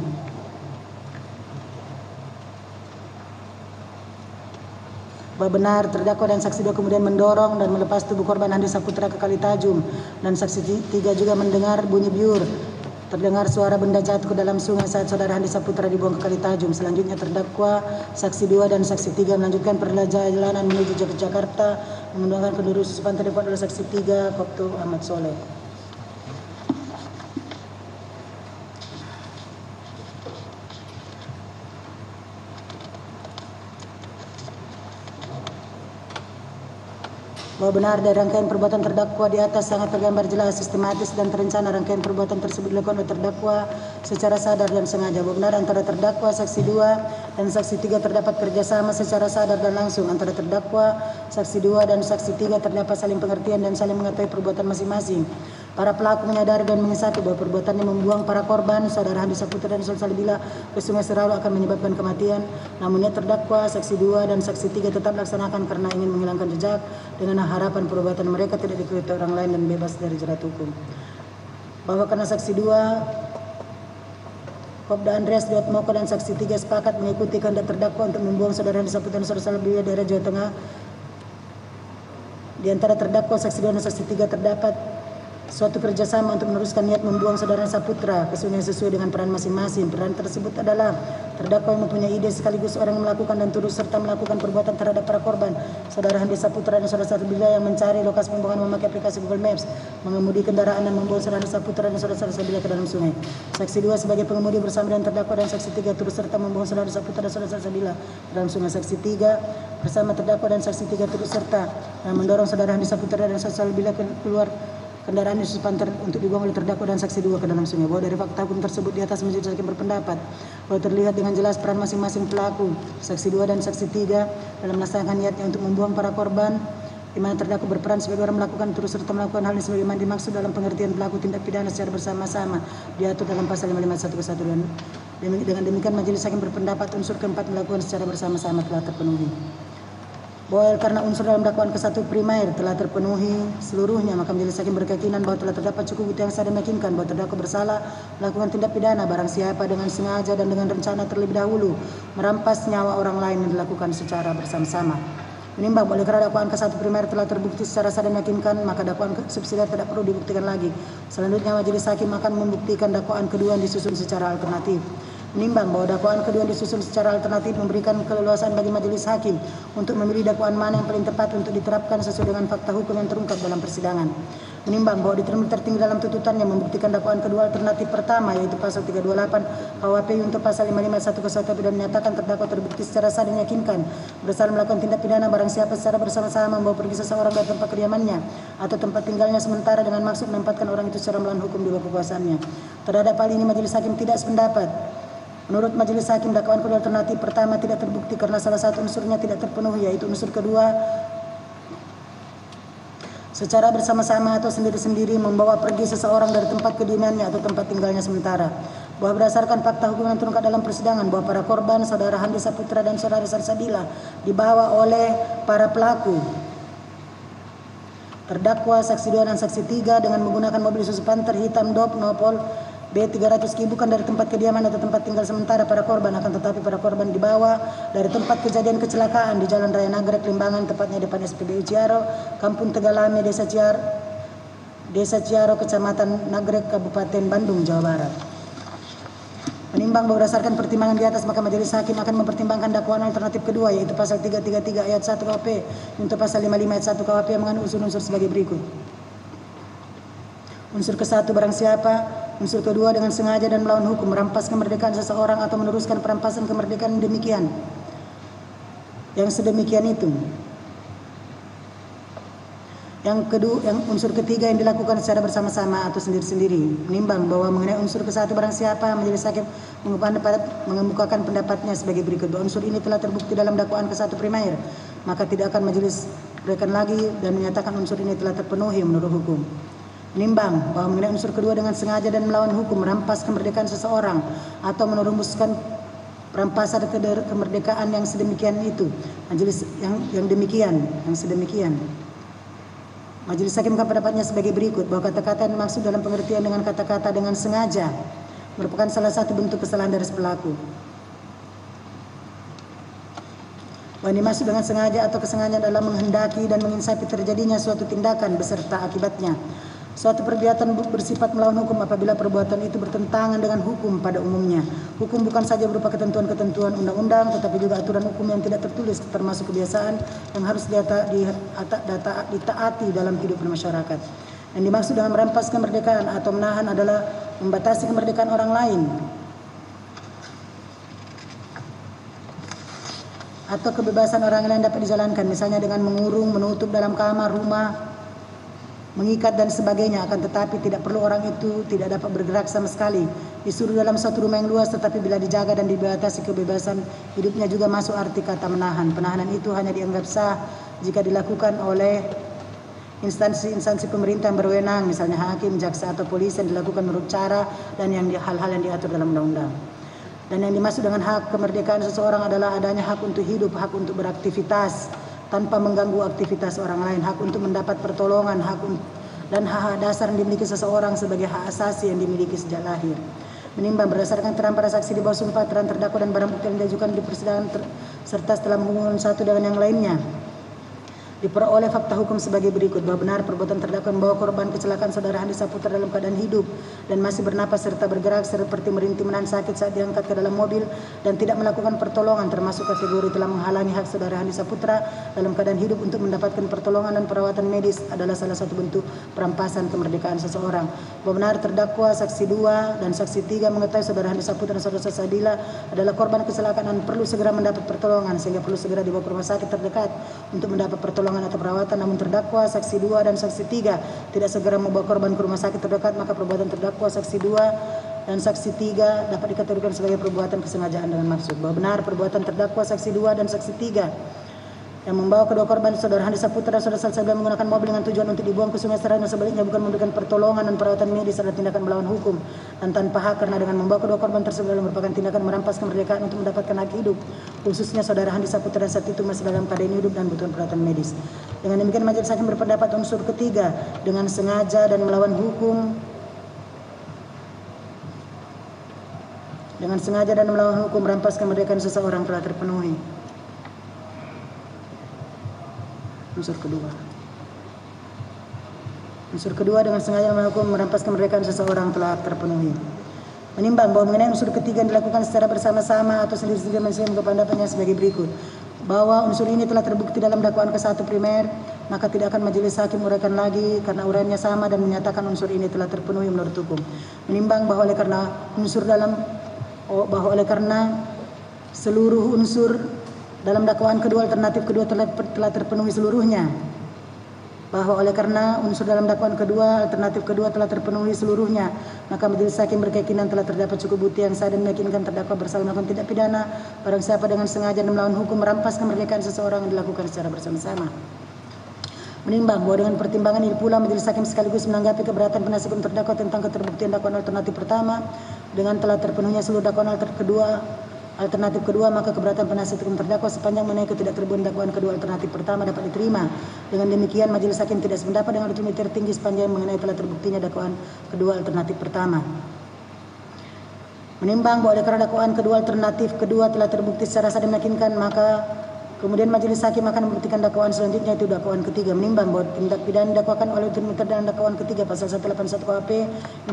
Bahwa benar terdakwa dan saksi 2 kemudian mendorong dan melepas tubuh korban Handi Saputra ke Kalitajung, dan saksi 3 juga mendengar bunyi biur, terdengar suara benda jatuh ke dalam sungai saat saudara Handi Saputra dibuang ke Kalitajung. Selanjutnya terdakwa saksi 2 dan saksi 3 melanjutkan perjalanan menuju Jakarta menggunakan kendaraan Yusuf Hunter dibuat oleh saksi 3 Koptu Ahmad Soleh. Bahwa benar dari rangkaian perbuatan terdakwa di atas sangat tergambar jelas, sistematis dan terencana rangkaian perbuatan tersebut dilakukan oleh terdakwa secara sadar dan sengaja. Bahwa benar antara terdakwa saksi 2 dan saksi 3 terdapat kerjasama secara sadar dan langsung. Antara terdakwa saksi 2 dan saksi 3 terdapat saling pengertian dan saling mengetahui perbuatan masing-masing. Para pelaku menyadari dan mengisahkan bahwa perbuatannya membuang para korban saudara Handi Saputra dan Salsabila ke Sungai Serayu akan menyebabkan kematian. Namun terdakwa saksi 2 dan saksi 3 tetap laksanakan karena ingin menghilangkan jejak dengan harapan perbuatan mereka tidak diketahui orang lain dan bebas dari jerat hukum. Bahwa karena saksi 2 Kopda Andreas Diwatmoko dan saksi 3 sepakat mengikuti kehendak terdakwa untuk membuang saudara Handi Saputra dan saudara Salsabila daerah Jawa Tengah. Di antara terdakwa saksi 2 dan saksi 3 terdapat suatu kerjasama untuk meneruskan niat membuang saudara Saputra ke sungai sesuai dengan peran masing-masing. Peran tersebut adalah terdakwa yang mempunyai ide sekaligus orang yang melakukan dan turut serta melakukan perbuatan terhadap para korban saudara Handi Saputra dan saudara Salsabila yang mencari lokasi pembuangan memakai aplikasi Google Maps, mengemudi kendaraan dan membuang saudara Handi Saputra dan saudara Salsabila ke dalam sungai. Saksi 2 sebagai pengemudi bersama dengan terdakwa dan saksi 3 turut serta membuang saudara Handi Saputra dan saudara Salsabila ke dalam sungai. Saksi 3 bersama terdakwa dan saksi 3 turut serta dan mendorong saudara Handi Saputra dan saudara Salsabila keluar kendaraan Yusuf Hunter untuk dibuang oleh terdakwa dan saksi 2 ke dalam sungai. Bahwa dari fakta hukum tersebut di atas menjadi saksi berpendapat bahwa terlihat dengan jelas peran masing-masing pelaku saksi 2 dan saksi 3 dalam melaksanakan niatnya untuk membuang para korban, di mana terdakwa berperan sebagai orang melakukan turut serta melakukan hal ini sebagaimana dimaksud dalam pengertian pelaku tindak pidana secara bersama-sama diatur dalam pasal 551 dan dengan demikian majelis hakim berpendapat unsur keempat melakukan secara bersama-sama telah terpenuhi. bahwa karena unsur dalam dakwaan ke-1 primer telah terpenuhi seluruhnya, maka majelis hakim berkeyakinan bahwa telah terdapat cukup bukti yang sah dan meyakinkan bahwa terdakwa bersalah melakukan tindak pidana barang siapa dengan sengaja dan dengan rencana terlebih dahulu merampas nyawa orang lain yang dilakukan secara bersama-sama. Menimbang oleh karena dakwaan ke-1 primer telah terbukti secara sah dan meyakinkan, maka dakwaan subsidiar tidak perlu dibuktikan lagi. Selanjutnya majelis hakim akan membuktikan dakwaan kedua yang disusun secara alternatif. Menimbang bahwa dakwaan kedua yang disusun secara alternatif memberikan keleluasaan bagi majelis hakim untuk memilih dakwaan mana yang paling tepat untuk diterapkan sesuai dengan fakta hukum yang terungkap dalam persidangan. Menimbang bahwa di term tertinggi dalam tuntutannya membuktikan dakwaan kedua alternatif pertama, yaitu pasal 328 KUHP untuk pasal 55 1 ke-1 dan menyatakan terdakwa terbukti secara sah dan meyakinkan bersalah melakukan tindak pidana barang siapa secara bersama-sama membawa pergi seseorang dari tempat kediamannya atau tempat tinggalnya sementara dengan maksud menempatkan orang itu secara melawan hukum di bawah kekuasaannya. Terhadap hal ini majelis hakim tidak sependapat. Menurut majelis hakim, dakwaan kedua alternatif pertama tidak terbukti karena salah satu unsurnya tidak terpenuhi, yaitu unsur kedua secara bersama-sama atau sendiri-sendiri membawa pergi seseorang dari tempat kediamannya atau tempat tinggalnya sementara. Bahwa berdasarkan fakta hukum yang terungkap dalam persidangan bahwa para korban, saudara Handi Saputra dan saudara Salsabila dibawa oleh para pelaku, terdakwa, saksi 2 dan saksi 3 dengan menggunakan mobil Isuzu Panther hitam Dop Nopol B300Q bukan dari tempat kediaman atau tempat tinggal sementara para korban, akan tetapi para korban dibawa dari tempat kejadian kecelakaan di Jalan Raya Nagrek, Limbangan, tepatnya depan SPBU Ciaro, Kampung Tegalame, Desa Ciaro, Kecamatan Nagrek, Kabupaten Bandung, Jawa Barat. Menimbang berdasarkan pertimbangan di atas, maka majelis hakim akan mempertimbangkan dakwaan alternatif kedua, yaitu pasal 333 ayat 1 KUHP untuk pasal 55 ayat 1 KUHP yang mengandung unsur-unsur sebagai berikut. Unsur ke-1 barang siapa, unsur kedua dengan sengaja dan melawan hukum merampas kemerdekaan seseorang atau meneruskan perampasan kemerdekaan demikian. Yang sedemikian itu. Yang unsur ketiga yang dilakukan secara bersama-sama atau sendiri-sendiri. Menimbang bahwa mengenai unsur ke-1 barang siapa, majelis hakim mengemukakan pendapatnya sebagai berikut. Bahwa unsur ini telah terbukti dalam dakwaan ke-1 primer, maka tidak akan majelis berikan lagi dan menyatakan unsur ini telah terpenuhi menurut hukum. Menimbang bahwa mengenai unsur kedua dengan sengaja dan melawan hukum merampas kemerdekaan seseorang atau merumuskan perampasan kemerdekaan yang sedemikian itu, majelis yang sedemikian. Majelis hakim pendapatnya sebagai berikut, bahwa kata-kata yang dimaksud dalam pengertian dengan kata-kata dengan sengaja merupakan salah satu bentuk kesalahan dari pelaku. Bahwa dimaksud dengan sengaja atau kesengajaan adalah menghendaki dan menginsafi terjadinya suatu tindakan beserta akibatnya. Suatu perbuatan bersifat melawan hukum apabila perbuatan itu bertentangan dengan hukum pada umumnya. Hukum bukan saja berupa ketentuan-ketentuan undang-undang, tetapi juga aturan hukum yang tidak tertulis, termasuk kebiasaan yang harus ditaati dalam hidup bermasyarakat. Yang dimaksud dengan merampas kemerdekaan atau menahan adalah membatasi kemerdekaan orang lain atau kebebasan orang lain dapat dijalankan, misalnya dengan mengurung, menutup dalam kamar, rumah, mengikat dan sebagainya. Akan tetapi tidak perlu orang itu tidak dapat bergerak sama sekali, disuruh dalam satu rumah yang luas, tetapi bila dijaga dan dibatasi kebebasan hidupnya juga masuk arti kata menahan. Penahanan itu hanya dianggap sah jika dilakukan oleh instansi-instansi pemerintah yang berwenang, misalnya hakim, jaksa atau polisi, yang dilakukan menurut cara dan hal-hal yang diatur dalam undang-undang. Dan yang dimaksud dengan hak kemerdekaan seseorang adalah adanya hak untuk hidup, hak untuk beraktivitas tanpa mengganggu aktivitas orang lain, hak untuk mendapat pertolongan, dan hak dasar yang dimiliki seseorang sebagai hak asasi yang dimiliki sejak lahir. Menimbang berdasarkan keterangan para saksi di bawah sumpah, terang terdakwa dan barang bukti yang diajukan di persidangan serta setelah menghubungkan satu dengan yang lainnya, diperoleh fakta hukum sebagai berikut, bahwa benar perbuatan terdakwa membawa korban kecelakaan saudara Handi Saputra dalam keadaan hidup dan masih bernapas serta bergerak seperti merintih menahan sakit saat diangkat ke dalam mobil dan tidak melakukan pertolongan, termasuk kategori telah menghalangi hak saudara Handi Saputra dalam keadaan hidup untuk mendapatkan pertolongan dan perawatan medis adalah salah satu bentuk perampasan kemerdekaan seseorang. Bahwa benar terdakwa, saksi 2 dan saksi 3 mengetahui saudara Handi Saputra dan saudara Salsabila adalah korban kecelakaan dan perlu segera mendapat pertolongan sehingga perlu segera dibawa ke rumah sakit terdekat untuk mendapat pertolongan atau perawatan. Namun terdakwa, saksi 2 dan saksi 3 tidak segera membawa korban ke rumah sakit terdekat, maka perbuatan terdakwa, saksi 2 dan saksi 3 dapat dikategorikan sebagai perbuatan kesengajaan dengan maksud. Bahwa benar perbuatan terdakwa, saksi 2 dan saksi 3 yang membawa kedua korban saudara Handi Saputra dan saudara Salsabila menggunakan mobil dengan tujuan untuk dibuang ke Sungai Serangan dan sebaliknya bukan memberikan pertolongan dan perawatan medis adalah tindakan melawan hukum dan tanpa hak, karena dengan membawa kedua korban tersebut merupakan tindakan merampas kemerdekaan untuk mendapatkan hak hidup, khususnya saudara Handi Saputra saat itu masih dalam keadaan hidup dan butuh perawatan medis. Dengan demikian majelis hakim berpendapat unsur ketiga dengan sengaja dan melawan hukum merampas kemerdekaan seseorang telah terpenuhi. Unsur kedua dengan sengaja melawan hukum merampas kemerdekaan seseorang telah terpenuhi. Menimbang bahwa mengenai unsur ketiga yang dilakukan secara bersama-sama atau sendiri-sendiri mensiam pendapatnya sebagai berikut. Bahwa unsur ini telah terbukti dalam dakwaan ke-1 primer, maka tidak akan majelis hakim uraikan lagi karena uraiannya sama dan menyatakan unsur ini telah terpenuhi menurut hukum. Menimbang bahwa oleh karena seluruh unsur dalam dakwaan kedua alternatif kedua telah terpenuhi seluruhnya. Bahwa oleh karena unsur dalam dakwaan kedua alternatif kedua telah terpenuhi seluruhnya, maka majelis hakim berkeyakinan telah terdapat cukup bukti yang sah dan meyakinkan terdakwa bersalah melakukan tindak pidana barang siapa dengan sengaja dan melawan hukum merampas kemerdekaan seseorang yang dilakukan secara bersama-sama. Menimbang bahwa dengan pertimbangan ini pula majelis hakim sekaligus menanggapi keberatan penasihat hukum terdakwa tentang keterbuktian dakwaan alternatif pertama dengan telah terpenuhnya seluruh dakwaan alternatif kedua, maka keberatan penasihat hukum terdakwa sepanjang mengenai ketidakterbuan dakwaan kedua alternatif pertama dapat diterima. Dengan demikian majelis hakim tidak sependapat dengan hakim tertinggi sepanjang mengenai telah terbuktinya dakwaan kedua alternatif pertama. Menimbang bahwa oleh karena dakwaan kedua alternatif kedua telah terbukti secara sah dan meyakinkan, maka kemudian majelis hakim akan membuktikan dakwaan selanjutnya, yaitu dakwaan ketiga. Menimbang bahwa tindak pidana dakwakan oleh termohon dalam dakwaan ketiga pasal 181 KUHP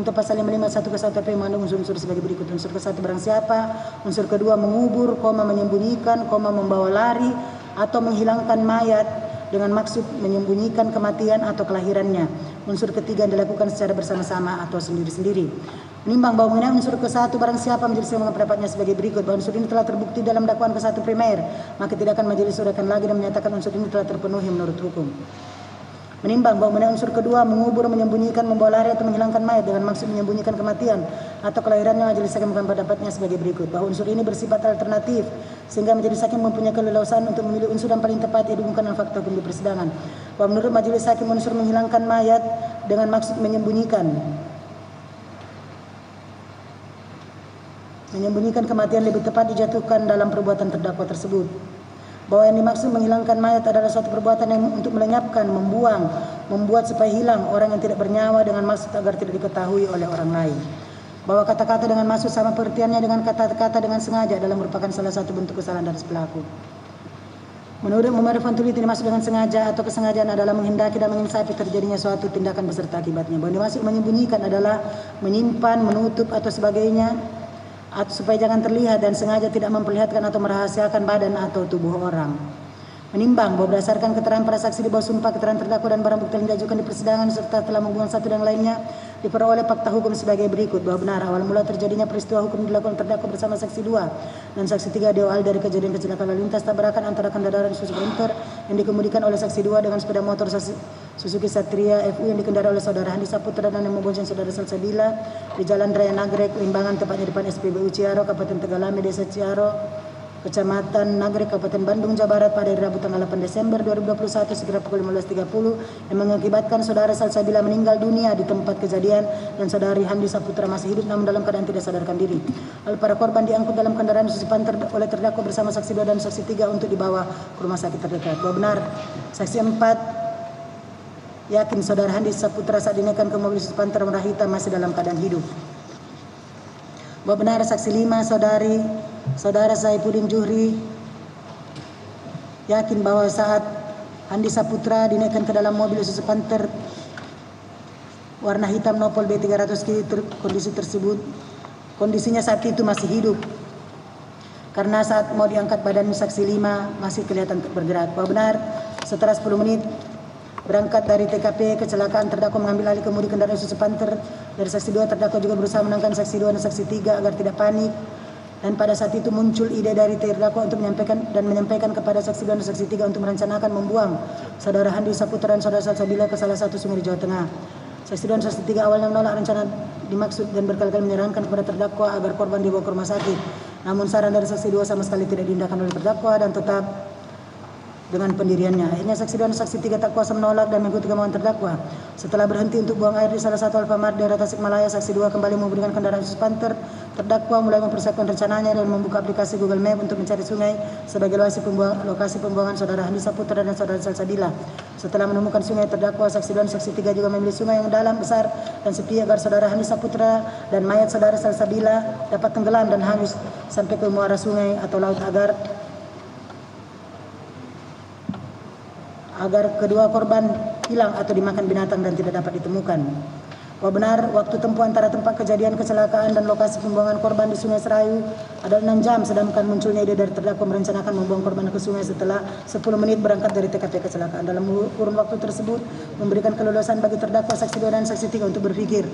untuk pasal 551 ke 1 KUHP mengandung unsur-unsur sebagai berikut. Unsur ke-1 barang siapa, unsur kedua mengubur, menyembunyikan, membawa lari atau menghilangkan mayat dengan maksud menyembunyikan kematian atau kelahirannya. Unsur ketiga yang dilakukan secara bersama-sama atau sendiri-sendiri. Menimbang bahwa mengenai unsur ke-1 barang siapa majelis hakim pendapatnya sebagai berikut, bahwa unsur ini telah terbukti dalam dakwaan ke-1 primer, maka tidak akan majelis uraikan lagi dan menyatakan unsur ini telah terpenuhi menurut hukum. Menimbang bahwa mengenai unsur kedua mengubur, menyembunyikan, membawa lari atau menghilangkan mayat dengan maksud menyembunyikan kematian atau kelahirannya, majelis hakim pendapatnya sebagai berikut, bahwa unsur ini bersifat alternatif sehingga majelis hakim mempunyai keleluasaan untuk memilih unsur yang paling tepat yang dihubungkan dengan fakta hukum di persidangan. Bahwa menurut majelis hakim unsur menghilangkan mayat dengan maksud menyembunyikan kematian lebih tepat dijatuhkan dalam perbuatan terdakwa tersebut. Bahwa yang dimaksud menghilangkan mayat adalah suatu perbuatan yang untuk melenyapkan, membuang, membuat supaya hilang orang yang tidak bernyawa dengan maksud agar tidak diketahui oleh orang lain. Bahwa kata-kata dengan maksud sama pengertiannya dengan kata-kata dengan sengaja adalah merupakan salah satu bentuk kesalahan dari pelaku. Menurut Muhammad Fantuli, dimaksud dengan sengaja atau kesengajaan adalah menghendaki dan menginsafi terjadinya suatu tindakan beserta akibatnya. Bahwa dimaksud menyembunyikan adalah menyimpan, menutup atau sebagainya atau supaya jangan terlihat dan sengaja tidak memperlihatkan atau merahasiakan badan atau tubuh orang. Menimbang bahwa berdasarkan keterangan para saksi di bawah sumpah, keterangan terdakwa dan barang bukti yang diajukan di persidangan serta telah menghubungkan satu dan lainnya, diperoleh fakta hukum sebagai berikut. Bahwa benar awal mula terjadinya peristiwa hukum dilakukan terdakwa bersama saksi 2 dan saksi 3 diawali dari kejadian kecelakaan lalu lintas tabrakan antara kendaraan Suzuki Inter yang dikemudikan oleh saksi 2 dengan sepeda motor Suzuki Satria FU yang dikendarai oleh saudara Handi Saputra dan yang membonceng saudara Salsabila di Jalan Raya Nagrek, Limbangan, tepatnya depan SPBU Ciaro, Kabupaten Tegalame, Desa Ciaro, Kecamatan Nagrek, Kabupaten Bandung, Jawa Barat pada Rabu tanggal 8 Desember 2021 sekira pukul 15.30 yang mengakibatkan saudara Salsabila meninggal dunia di tempat kejadian dan saudari Handi Saputra masih hidup namun dalam keadaan tidak sadarkan diri. Lalu para korban diangkut dalam kendaraan Suzuki Panther oleh terdakwa bersama saksi 2 dan saksi 3 untuk dibawa ke rumah sakit terdekat. Bahwa benar saksi 4 yakin saudara Handi Saputra saat dinaikkan ke mobil Suzuki Panther merah hitam masih dalam keadaan hidup. Bahwa benar saksi 5 saudara Saifuddin Juhri yakin bahwa saat Handi Saputra dinaikkan ke dalam mobil Suzuki Panther warna hitam Nopol B300 kondisi tersebut kondisinya saat itu masih hidup karena saat mau diangkat badan saksi 5 masih kelihatan bergerak. Bahwa benar setelah 10 menit berangkat dari TKP kecelakaan terdakwa mengambil alih kemudi kendaraan Suzuki Panther. Dari saksi 2 terdakwa juga berusaha menenangkan saksi 2 dan saksi 3 agar tidak panik. Dan pada saat itu muncul ide dari terdakwa untuk menyampaikan kepada saksi 2 dan saksi 3 untuk merencanakan membuang saudara Handi Saputra dan saudara Salsabila ke salah satu sungai di Jawa Tengah. Saksi 2 dan saksi 3 awalnya menolak rencana dimaksud dan berkali-kali menyarankan kepada terdakwa agar korban dibawa ke rumah sakit. Namun saran dari saksi 2 sama sekali tidak diindahkan oleh terdakwa dan tetap dengan pendiriannya. Akhirnya saksi 2 dan saksi 3 tak kuasa menolak dan mengikuti kemauan terdakwa. Setelah berhenti untuk buang air di salah satu Alfamart daerah Tasikmalaya, saksi 2 kembali menghubungkan kendaraan khusus Panther. Terdakwa mulai mempersiapkan rencananya dan membuka aplikasi Google Map untuk mencari sungai sebagai lokasi pembuangan saudara Handi Saputra dan saudara Salsabila. Setelah menemukan sungai, terdakwa saksi 2 dan saksi 3 juga memilih sungai yang dalam, besar dan sepi agar saudara Handi Saputra dan mayat saudara Salsabila dapat tenggelam dan hanyut sampai ke muara sungai atau laut agar kedua korban hilang atau dimakan binatang dan tidak dapat ditemukan. Bahwa benar, waktu tempuh antara tempat kejadian kecelakaan dan lokasi pembuangan korban di Sungai Serayu adalah 6 jam, sedangkan munculnya ide dari terdakwa merencanakan membuang korban ke sungai setelah 10 menit berangkat dari TKP kecelakaan. Dalam kurun waktu tersebut, memberikan keleluasan bagi terdakwa saksi 2 dan saksi 3 untuk berpikir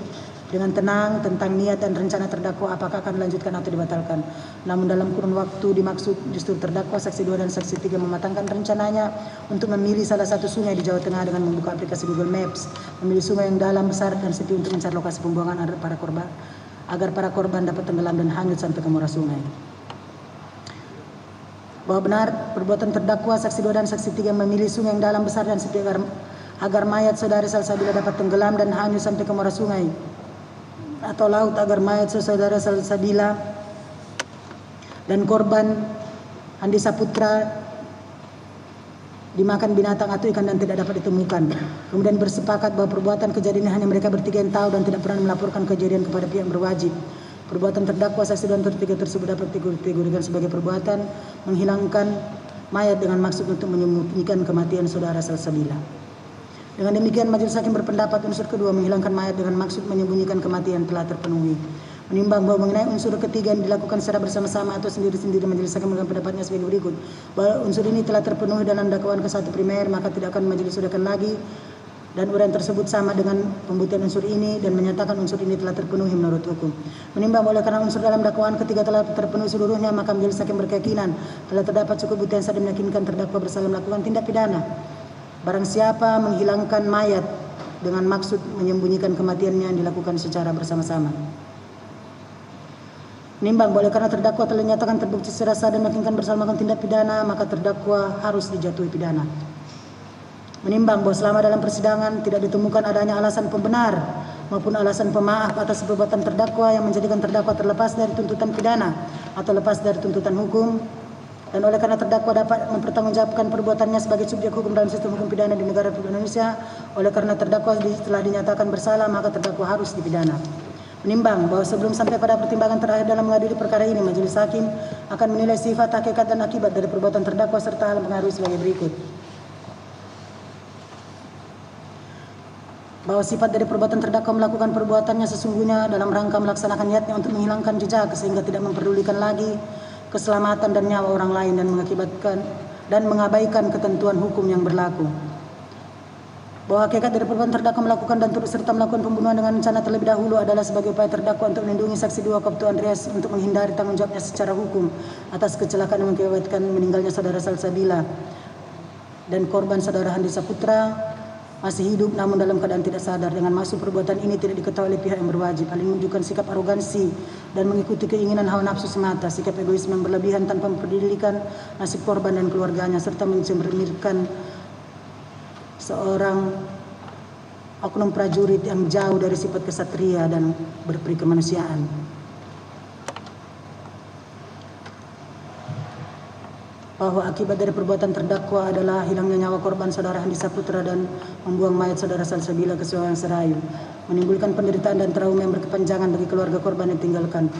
dengan tenang tentang niat dan rencana terdakwa apakah akan dilanjutkan atau dibatalkan. Namun dalam kurun waktu dimaksud justru terdakwa saksi 2 dan saksi 3 mematangkan rencananya untuk memilih salah satu sungai di Jawa Tengah dengan membuka aplikasi Google Maps, memilih sungai yang dalam, besar dan sepi untuk mencari lokasi pembuangan agar para korban dapat tenggelam dan hanyut sampai ke muara sungai. Bahwa benar, perbuatan terdakwa saksi 2 dan saksi 3 memilih sungai yang dalam, besar dan sepi agar mayat saudara Salsabila dapat tenggelam dan hanyut sampai ke muara sungai atau laut agar mayat saudara Salsabila dan korban Handi Saputra dimakan binatang atau ikan dan tidak dapat ditemukan. Kemudian bersepakat bahwa perbuatan kejadian hanya mereka bertiga yang tahu dan tidak pernah melaporkan kejadian kepada pihak berwajib. Perbuatan terdakwa saksi 2 dan saksi 3 tersebut dapat dikategorikan sebagai perbuatan menghilangkan mayat dengan maksud untuk menyembunyikan kematian saudara Salsabila. Dengan demikian majelis hakim berpendapat unsur kedua menghilangkan mayat dengan maksud menyembunyikan kematian telah terpenuhi. Menimbang bahwa mengenai unsur ketiga yang dilakukan secara bersama-sama atau sendiri-sendiri, majelis hakim memberikan pendapatnya sebagai berikut. Bahwa unsur ini telah terpenuhi dalam dakwaan ke-1 primer, maka tidak akan majelis sudahkan lagi dan uraian tersebut sama dengan pembuktian unsur ini dan menyatakan unsur ini telah terpenuhi menurut hukum. Menimbang oleh karena unsur dalam dakwaan ketiga telah terpenuhi seluruhnya, maka majelis hakim berkeyakinan telah terdapat cukup bukti yang sah dan meyakinkan terdakwa bersalah melakukan tindak pidana. Barang siapa menghilangkan mayat dengan maksud menyembunyikan kematiannya yang dilakukan secara bersama-sama. Menimbang boleh karena terdakwa telah dinyatakan terbukti secara sah dan meyakinkan bersalah melakukan tindak pidana, maka terdakwa harus dijatuhi pidana. Menimbang bahwa selama dalam persidangan tidak ditemukan adanya alasan pembenar maupun alasan pemaaf atas perbuatan terdakwa yang menjadikan terdakwa terlepas dari tuntutan pidana atau lepas dari tuntutan hukum, dan oleh karena terdakwa dapat mempertanggungjawabkan perbuatannya sebagai subjek hukum dalam sistem hukum pidana di negara Republik Indonesia, oleh karena terdakwa telah dinyatakan bersalah, maka terdakwa harus dipidana. Menimbang bahwa sebelum sampai pada pertimbangan terakhir dalam mengadili perkara ini, majelis hakim akan menilai sifat, hakikat dan akibat dari perbuatan terdakwa serta hal mempengaruhi sebagai berikut. Bahwa sifat dari perbuatan terdakwa melakukan perbuatannya sesungguhnya dalam rangka melaksanakan niatnya untuk menghilangkan jejak sehingga tidak memperdulikan lagi keselamatan dan nyawa orang lain dan mengabaikan ketentuan hukum yang berlaku. Bahwa hakikat dari perbuatan terdakwa melakukan dan turut serta melakukan pembunuhan dengan rencana terlebih dahulu adalah sebagai upaya terdakwa untuk melindungi saksi 2 Koptu Andreas untuk menghindari tanggung jawabnya secara hukum atas kecelakaan yang mengakibatkan meninggalnya saudara Salsabila dan korban saudara Handi Saputra masih hidup namun dalam keadaan tidak sadar. Dengan maksud perbuatan ini tidak diketahui oleh pihak yang berwajib, hal ini menunjukkan sikap arogansi dan mengikuti keinginan hawa nafsu semata, sikap egoisme yang berlebihan tanpa mempedulikan nasib korban dan keluarganya, serta mencerminkan seorang oknum prajurit yang jauh dari sifat kesatria dan berperi kemanusiaan. Bahwa akibat dari perbuatan terdakwa adalah hilangnya nyawa korban saudara Handi Saputra dan membuang mayat saudara Salsabila ke Sungai Serayu, menimbulkan penderitaan dan trauma yang berkepanjangan bagi keluarga korban yang ditinggalkan.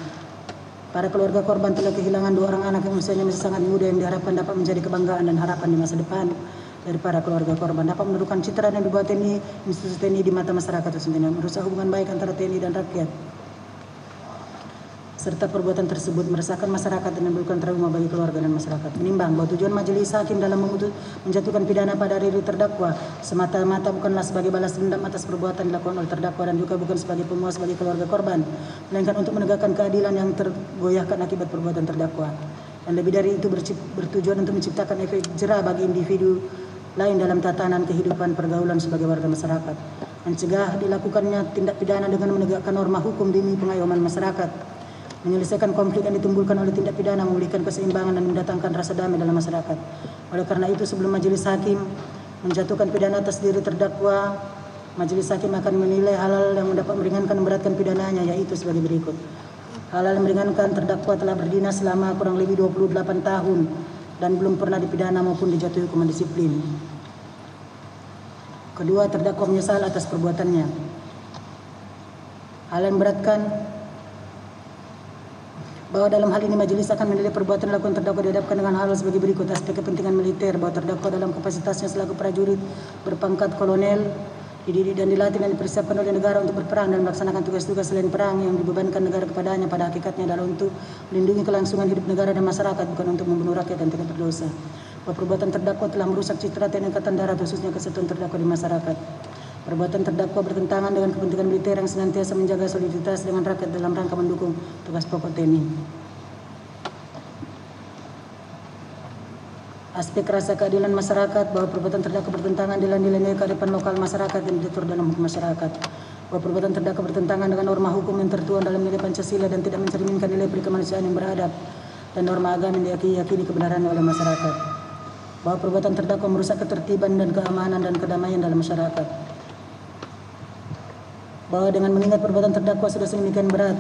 Para keluarga korban telah kehilangan 2 orang anak yang usianya masih sangat muda yang diharapkan dapat menjadi kebanggaan dan harapan di masa depan dari para keluarga korban, dapat mendudukan citra yang dibuat TNI, institusi TNI di mata masyarakat sesungguhnya, merusak hubungan baik antara TNI dan rakyat, serta perbuatan tersebut meresahkan masyarakat dan menimbulkan trauma bagi keluarga dan masyarakat. Menimbang bahwa tujuan majelis hakim dalam menjatuhkan pidana pada diri terdakwa semata-mata bukanlah sebagai balas dendam atas perbuatan dilakukan oleh terdakwa dan juga bukan sebagai pemuas bagi keluarga korban, melainkan untuk menegakkan keadilan yang tergoyahkan akibat perbuatan terdakwa. Dan lebih dari itu bertujuan untuk menciptakan efek jera bagi individu lain dalam tatanan kehidupan pergaulan sebagai warga masyarakat, mencegah dilakukannya tindak pidana dengan menegakkan norma hukum demi pengayoman masyarakat. menyelesaikan konflik yang ditimbulkan oleh tindak pidana, memulihkan keseimbangan dan mendatangkan rasa damai dalam masyarakat. Oleh karena itu, sebelum majelis hakim menjatuhkan pidana atas diri terdakwa, majelis hakim akan menilai hal-hal yang dapat meringankan memberatkan pidananya, yaitu sebagai berikut. Hal-hal yang meringankan: terdakwa telah berdinas selama kurang lebih 28 tahun dan belum pernah dipidana maupun dijatuhi hukuman disiplin. Kedua, terdakwa menyesal atas perbuatannya. Hal yang memberatkan: bahwa dalam hal ini majelis akan menilai perbuatan dilakukan terdakwa dihadapkan dengan hal sebagai berikut. Aspek kepentingan militer, bahwa terdakwa dalam kapasitasnya selaku prajurit berpangkat kolonel dididik dan dilatih dan dipersiapkan oleh negara untuk berperang dan melaksanakan tugas-tugas selain perang yang dibebankan negara kepadanya, pada hakikatnya adalah untuk melindungi kelangsungan hidup negara dan masyarakat, bukan untuk membunuh rakyat dan tidak berdosa. Bahwa perbuatan terdakwa telah merusak citra TNI Angkatan Darat, khususnya kesatuan terdakwa di masyarakat. Perbuatan terdakwa bertentangan dengan kepentingan militer yang senantiasa menjaga soliditas dengan rakyat dalam rangka mendukung tugas pokok TNI. Aspek rasa keadilan masyarakat, bahwa perbuatan terdakwa bertentangan dengan nilai-nilai kearifan lokal masyarakat yang diatur dalam hukum masyarakat. Bahwa perbuatan terdakwa bertentangan dengan norma hukum yang tertuang dalam nilai Pancasila dan tidak mencerminkan nilai perikemanusiaan yang beradab dan norma agama yang diyakini kebenarannya oleh masyarakat. Bahwa perbuatan terdakwa merusak ketertiban dan keamanan dan kedamaian dalam masyarakat. Bahwa dengan mengingat perbuatan terdakwa sudah sedemikian berat,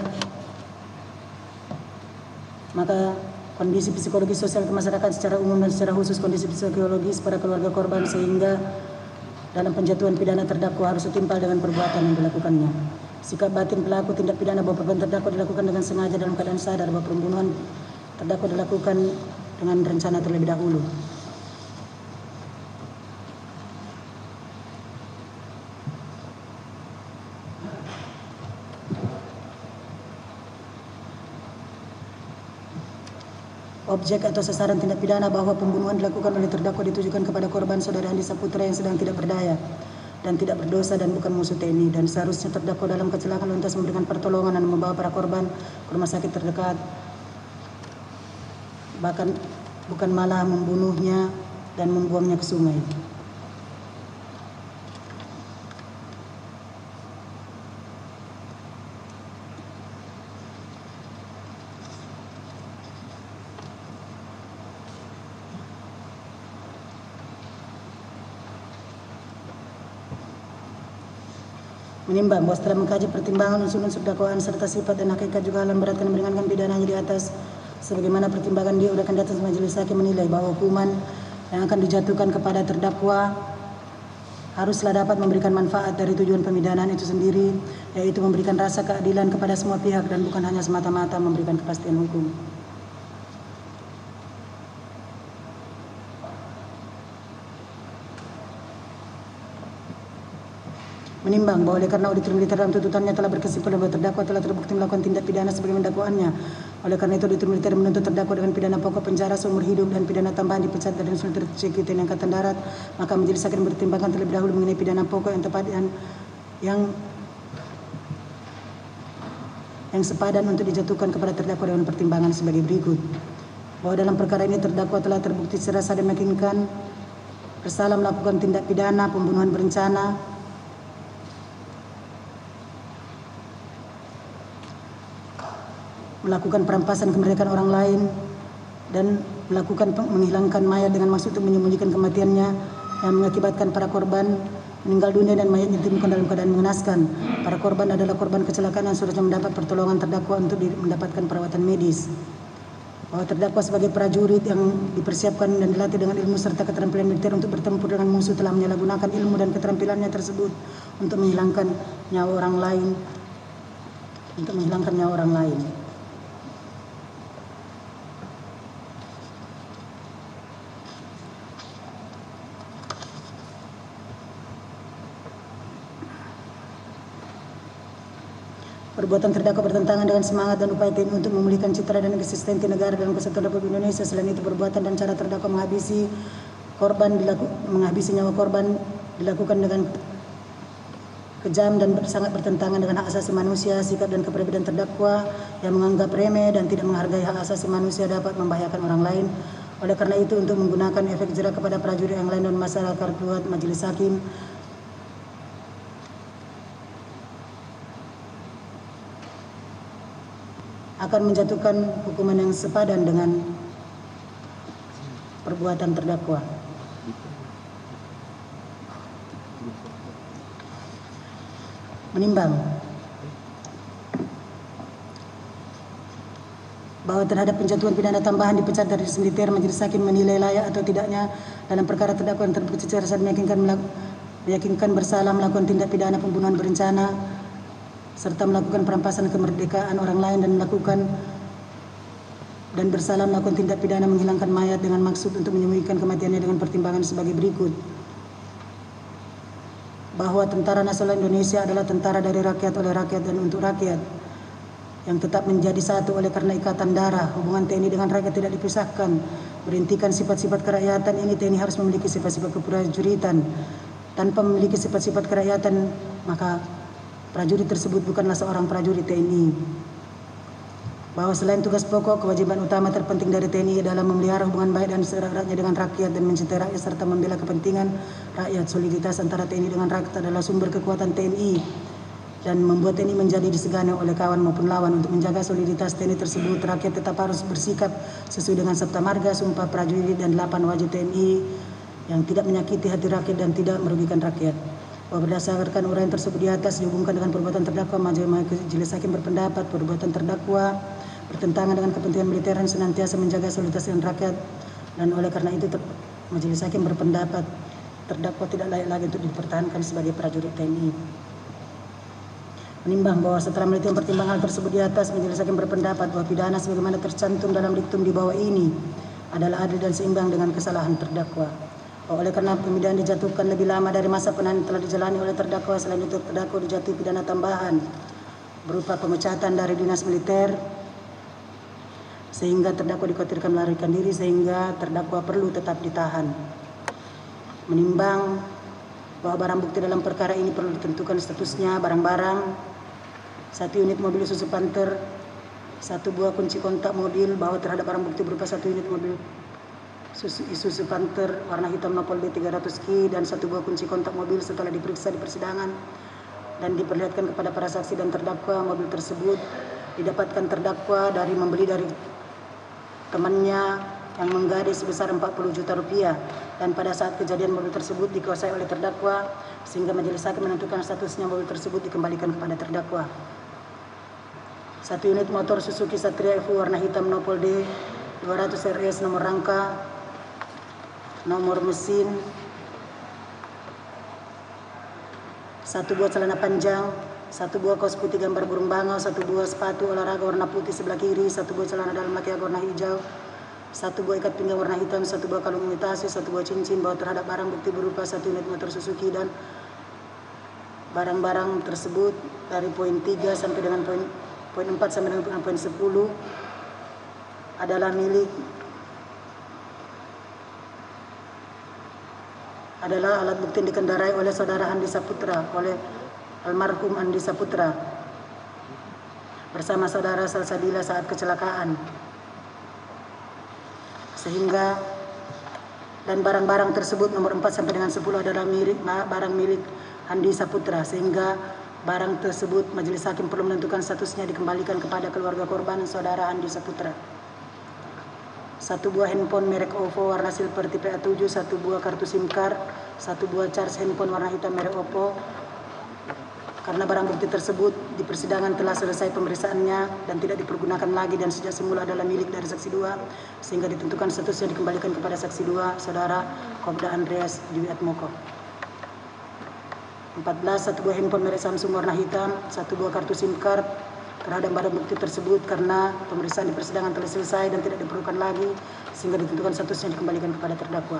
maka kondisi psikologis sosial masyarakat secara umum dan secara khusus kondisi psikologis pada keluarga korban, sehingga dalam penjatuhan pidana terdakwa harus setimpal dengan perbuatan yang dilakukannya. Sikap batin pelaku tindak pidana, bahwa perbuatan terdakwa dilakukan dengan sengaja dalam keadaan sadar, bahwa pembunuhan terdakwa dilakukan dengan rencana terlebih dahulu. Objek atau sasaran tindak pidana, bahwa pembunuhan dilakukan oleh terdakwa ditujukan kepada korban saudara Andi Saputra yang sedang tidak berdaya dan tidak berdosa dan bukan musuh TNI, dan seharusnya terdakwa dalam kecelakaan lantas memberikan pertolongan dan membawa para korban ke rumah sakit terdekat, bahkan bukan malah membunuhnya dan membuangnya ke sungai. Menimbang bahwa setelah mengkaji pertimbangan unsur-unsur dakwaan serta sifat dan hakikat juga hal yang beratkan meringankan pidananya di atas, sebagaimana pertimbangan dia akan datang majelis hakim menilai bahwa hukuman yang akan dijatuhkan kepada terdakwa haruslah dapat memberikan manfaat dari tujuan pemidanaan itu sendiri, yaitu memberikan rasa keadilan kepada semua pihak dan bukan hanya semata-mata memberikan kepastian hukum. Menimbang bahwa oleh karena auditor militer dalam tuntutannya telah berkesimpulan bahwa terdakwa telah terbukti melakukan tindak pidana sebagaimana dakwaannya. Oleh karena itu auditor militer menuntut terdakwa dengan pidana pokok penjara seumur hidup dan pidana tambahan dipecat dari unsur tercekik TNI Angkatan Darat. Maka majelis hakim mempertimbangkan terlebih dahulu mengenai pidana pokok yang tepat dan yang sepadan untuk dijatuhkan kepada terdakwa dengan pertimbangan sebagai berikut. Bahwa dalam perkara ini terdakwa telah terbukti secara sah dan meyakinkan bersalah melakukan tindak pidana pembunuhan berencana, melakukan perampasan kemerdekaan orang lain, dan melakukan menghilangkan mayat dengan maksud untuk menyembunyikan kematiannya yang mengakibatkan para korban meninggal dunia dan mayatnya ditemukan dalam keadaan mengenaskan. Para korban adalah korban kecelakaan yang seharusnya mendapat pertolongan terdakwa untuk mendapatkan perawatan medis. Bahwa terdakwa sebagai prajurit yang dipersiapkan dan dilatih dengan ilmu serta keterampilan militer untuk bertempur dengan musuh telah menyalahgunakan ilmu dan keterampilannya tersebut untuk menghilangkan nyawa orang lain. Perbuatan terdakwa bertentangan dengan semangat dan upaya TNI untuk memulihkan citra dan eksistensi negara dalam kesatuan Republik Indonesia. Selain itu, perbuatan dan cara terdakwa menghabisi nyawa korban dilakukan dengan kejam dan sangat bertentangan dengan hak asasi manusia. Sikap dan kepribadian terdakwa yang menganggap remeh dan tidak menghargai hak asasi manusia dapat membahayakan orang lain. Oleh karena itu, untuk menggunakan efek jerah kepada prajurit yang lain dan masyarakat buat majelis hakim akan menjatuhkan hukuman yang sepadan dengan perbuatan terdakwa. Menimbang bahwa terhadap penjatuhan pidana tambahan dipecat dari militer, majelis hakim menilai layak atau tidaknya dalam perkara terdakwa yang terbukti secara sah meyakinkan bersalah melakukan tindak pidana pembunuhan berencana serta melakukan perampasan kemerdekaan orang lain dan bersalah melakukan tindak pidana menghilangkan mayat dengan maksud untuk menyembunyikan kematiannya dengan pertimbangan sebagai berikut. Bahwa Tentara Nasional Indonesia adalah tentara dari rakyat, oleh rakyat, dan untuk rakyat, yang tetap menjadi satu oleh karena ikatan darah. Hubungan TNI dengan rakyat tidak dipisahkan. Berhentikan sifat-sifat kerakyatan ini, TNI harus memiliki sifat-sifat keprajuritan. Tanpa memiliki sifat-sifat kerakyatan, maka prajurit tersebut bukanlah seorang prajurit TNI. Bahwa selain tugas pokok, kewajiban utama terpenting dari TNI adalah memelihara hubungan baik dan seerat-eratnya dengan rakyat dan mencintai rakyat serta membela kepentingan rakyat. Soliditas antara TNI dengan rakyat adalah sumber kekuatan TNI dan membuat TNI menjadi disegani oleh kawan maupun lawan. Untuk menjaga soliditas TNI tersebut, rakyat tetap harus bersikap sesuai dengan Sabta Marga, Sumpah Prajurit, dan 8 wajib TNI yang tidak menyakiti hati rakyat dan tidak merugikan rakyat. Bahwa berdasarkan uraian tersebut di atas dihubungkan dengan perbuatan terdakwa, majelis hakim berpendapat perbuatan terdakwa bertentangan dengan kepentingan militer dan senantiasa menjaga soliditas dengan rakyat, dan oleh karena itu majelis hakim berpendapat terdakwa tidak layak lagi untuk dipertahankan sebagai prajurit TNI. Menimbang bahwa setelah meneliti pertimbangan tersebut di atas, majelis hakim berpendapat bahwa pidana sebagaimana tercantum dalam diktum di bawah ini adalah adil dan seimbang dengan kesalahan terdakwa. Oleh karena pemidana dijatuhkan lebih lama dari masa penahanan telah dijalani oleh terdakwa, selain itu terdakwa dijatuhi pidana tambahan berupa pemecatan dari dinas militer, sehingga terdakwa dikhawatirkan melarikan diri, sehingga terdakwa perlu tetap ditahan. Menimbang bahwa barang bukti dalam perkara ini perlu ditentukan statusnya barang-barang: 1 unit mobil Isuzu Panther, 1 buah kunci kontak mobil, bahwa terhadap barang bukti berupa 1 unit mobil Isuzu Panther warna hitam Nopol D 300 Ki dan 1 buah kunci kontak mobil setelah diperiksa di persidangan dan diperlihatkan kepada para saksi dan terdakwa. Mobil tersebut didapatkan terdakwa dari membeli dari temannya yang menggadai sebesar 40 juta rupiah, dan pada saat kejadian mobil tersebut dikuasai oleh terdakwa, sehingga majelis hakim menentukan statusnya mobil tersebut dikembalikan kepada terdakwa. 1 unit motor Suzuki Satria Evo warna hitam Nopol D 200 RS, nomor rangka, nomor mesin, 1 buah celana panjang, 1 buah kaos putih gambar burung bangau, 1 buah sepatu olahraga warna putih sebelah kiri, 1 buah celana dalam laki warna hijau, 1 buah ikat pinggang warna hitam, 1 buah kalung imitasi, 1 buah cincin. Bahwa terhadap barang bukti berupa 1 unit motor Suzuki dan barang-barang tersebut dari poin 3 sampai dengan poin 4 sampai dengan poin 10 adalah alat bukti yang dikendarai oleh saudara Andi Saputra, oleh almarhum Andi Saputra bersama saudara Salsabila saat kecelakaan, sehingga dan barang-barang tersebut nomor 4 sampai dengan 10 adalah barang milik Andi Saputra, sehingga barang tersebut majelis hakim perlu menentukan statusnya dikembalikan kepada keluarga korban saudara Andi Saputra. 1 buah handphone merek Oppo warna silver tipe A7, 1 buah kartu SIM card, 1 buah charge handphone warna hitam merek Oppo. Karena barang bukti tersebut di persidangan telah selesai pemeriksaannya dan tidak dipergunakan lagi dan sejak semula adalah milik dari saksi 2, sehingga ditentukan statusnya dikembalikan kepada saksi 2, saudara Kopda Andreas Dwi Atmoko. 14. 1 buah handphone merek Samsung warna hitam, 1 buah kartu SIM card. Terhadap barang bukti tersebut karena pemeriksaan di persidangan telah selesai dan tidak diperlukan lagi, sehingga ditentukan statusnya dikembalikan kepada terdakwa.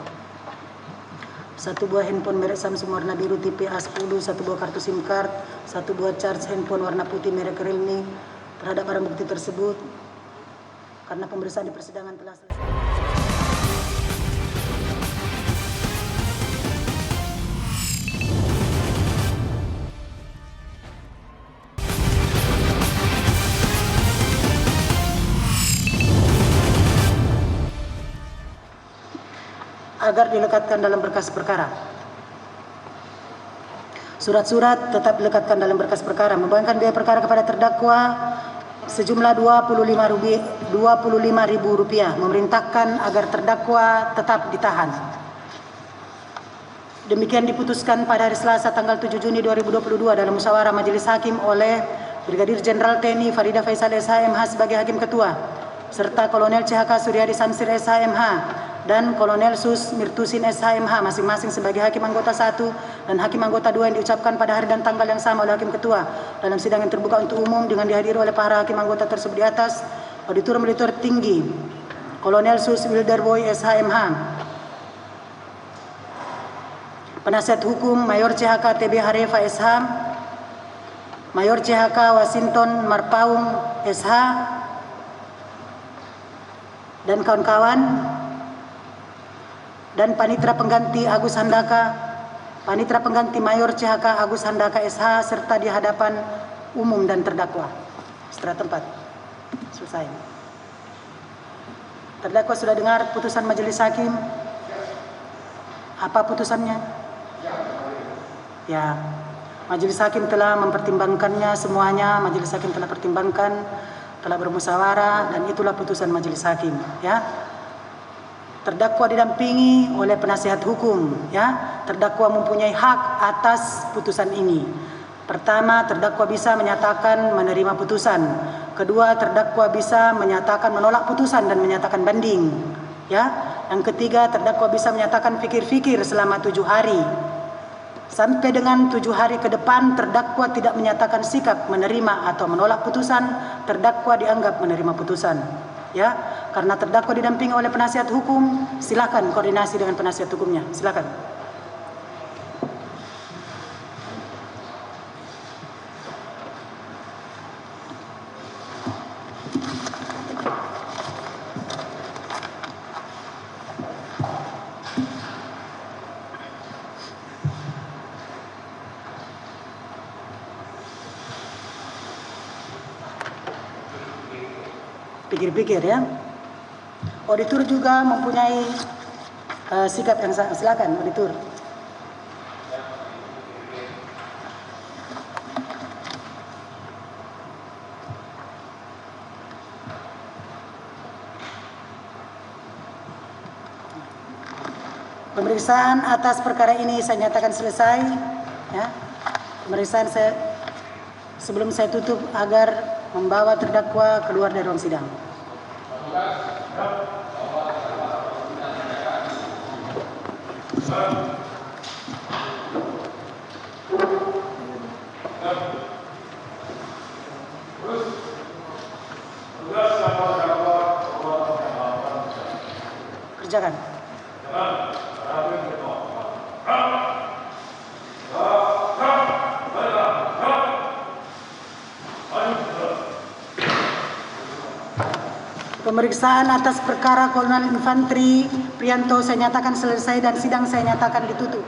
1 buah handphone merek Samsung warna biru tipe A10, 1 buah kartu SIM card, 1 buah charge handphone warna putih merek Realme. Terhadap barang bukti tersebut karena pemeriksaan di persidangan telah selesai. Agar dilekatkan dalam berkas perkara. Surat-surat tetap dilekatkan dalam berkas perkara. Membebankan biaya perkara kepada terdakwa sejumlah Rp25.000 memerintahkan agar terdakwa tetap ditahan. Demikian diputuskan pada hari Selasa tanggal 7 Juni 2022 dalam musyawarah Majelis Hakim oleh Brigadir Jenderal TNI Farida Faisal SHMH sebagai Hakim Ketua, serta Kolonel CHK Suryadi Samsir SHMH dan Kolonel Sus Mirtusin SHMH masing-masing sebagai Hakim Anggota 1 dan Hakim Anggota 2 yang diucapkan pada hari dan tanggal yang sama oleh Hakim Ketua dalam sidang yang terbuka untuk umum dengan dihadiri oleh para Hakim Anggota tersebut di atas. Auditor Tinggi Kolonel Sus Wilderboy SHMH, Penasihat Hukum Mayor CHK TB Harefa SH, Mayor CHK Wasinton Marpaung SH, dan kawan-kawan, dan Panitra Pengganti Agus Handaka, Panitra Pengganti Mayor CHK Agus Handaka SH, serta di hadapan umum dan terdakwa. Setelah tempat. Selesai. Terdakwa sudah dengar putusan Majelis Hakim. Apa putusannya? Ya, Majelis Hakim telah mempertimbangkannya semuanya. Majelis Hakim telah pertimbangkan, telah bermusyawarah, dan itulah putusan Majelis Hakim. Ya, terdakwa didampingi oleh penasihat hukum. Ya, terdakwa mempunyai hak atas putusan ini. Pertama, terdakwa bisa menyatakan menerima putusan. Kedua, terdakwa bisa menyatakan menolak putusan dan menyatakan banding. Ya, yang ketiga, terdakwa bisa menyatakan fikir-fikir selama 7 hari. Sampai dengan 7 hari ke depan terdakwa tidak menyatakan sikap menerima atau menolak putusan, terdakwa dianggap menerima putusan. Ya, karena terdakwa didampingi oleh penasihat hukum, silakan koordinasi dengan penasihat hukumnya. Silakan. Pikir-pikir ya. Auditor juga mempunyai sikap yang sama. Silakan auditor. Pemeriksaan atas perkara ini saya nyatakan selesai. Ya. Pemeriksaan sebelum saya tutup agar membawa terdakwa keluar dari ruang sidang. Kerjakan. Pemeriksaan atas perkara Kolonel Infantri Prianto saya nyatakan selesai dan sidang saya nyatakan ditutup.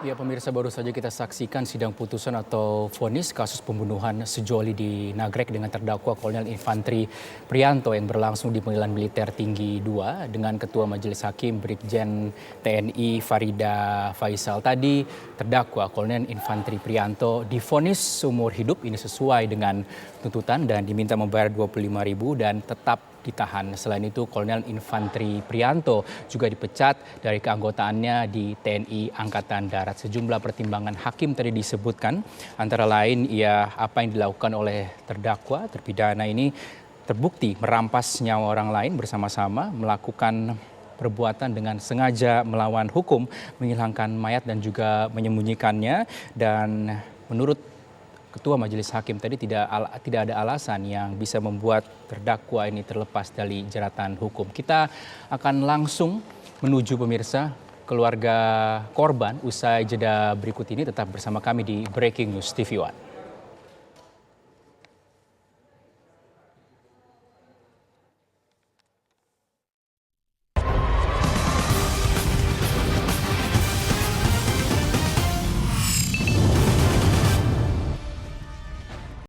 Ya pemirsa, baru saja kita saksikan sidang putusan atau vonis kasus pembunuhan sejoli di Nagrek dengan terdakwa Kolonel Infantri Prianto yang berlangsung di Pengadilan Militer Tinggi 2 dengan Ketua Majelis Hakim Brigjen TNI Farida Faisal. Tadi terdakwa Kolonel Infantri Prianto divonis seumur hidup, ini sesuai dengan tuntutan dan diminta membayar Rp25.000 dan tetap ditahan. Selain itu, Kolonel Infantri Prianto juga dipecat dari keanggotaannya di TNI Angkatan Darat. Sejumlah pertimbangan hakim tadi disebutkan, antara lain apa yang dilakukan oleh terdakwa, terpidana ini terbukti merampas nyawa orang lain bersama-sama, melakukan perbuatan dengan sengaja melawan hukum, menghilangkan mayat dan juga menyembunyikannya, dan menurut Ketua Majelis Hakim tadi tidak ada alasan yang bisa membuat terdakwa ini terlepas dari jeratan hukum. Kita akan langsung menuju pemirsa keluarga korban usai jeda berikut ini. Tetap bersama kami di Breaking News TV One.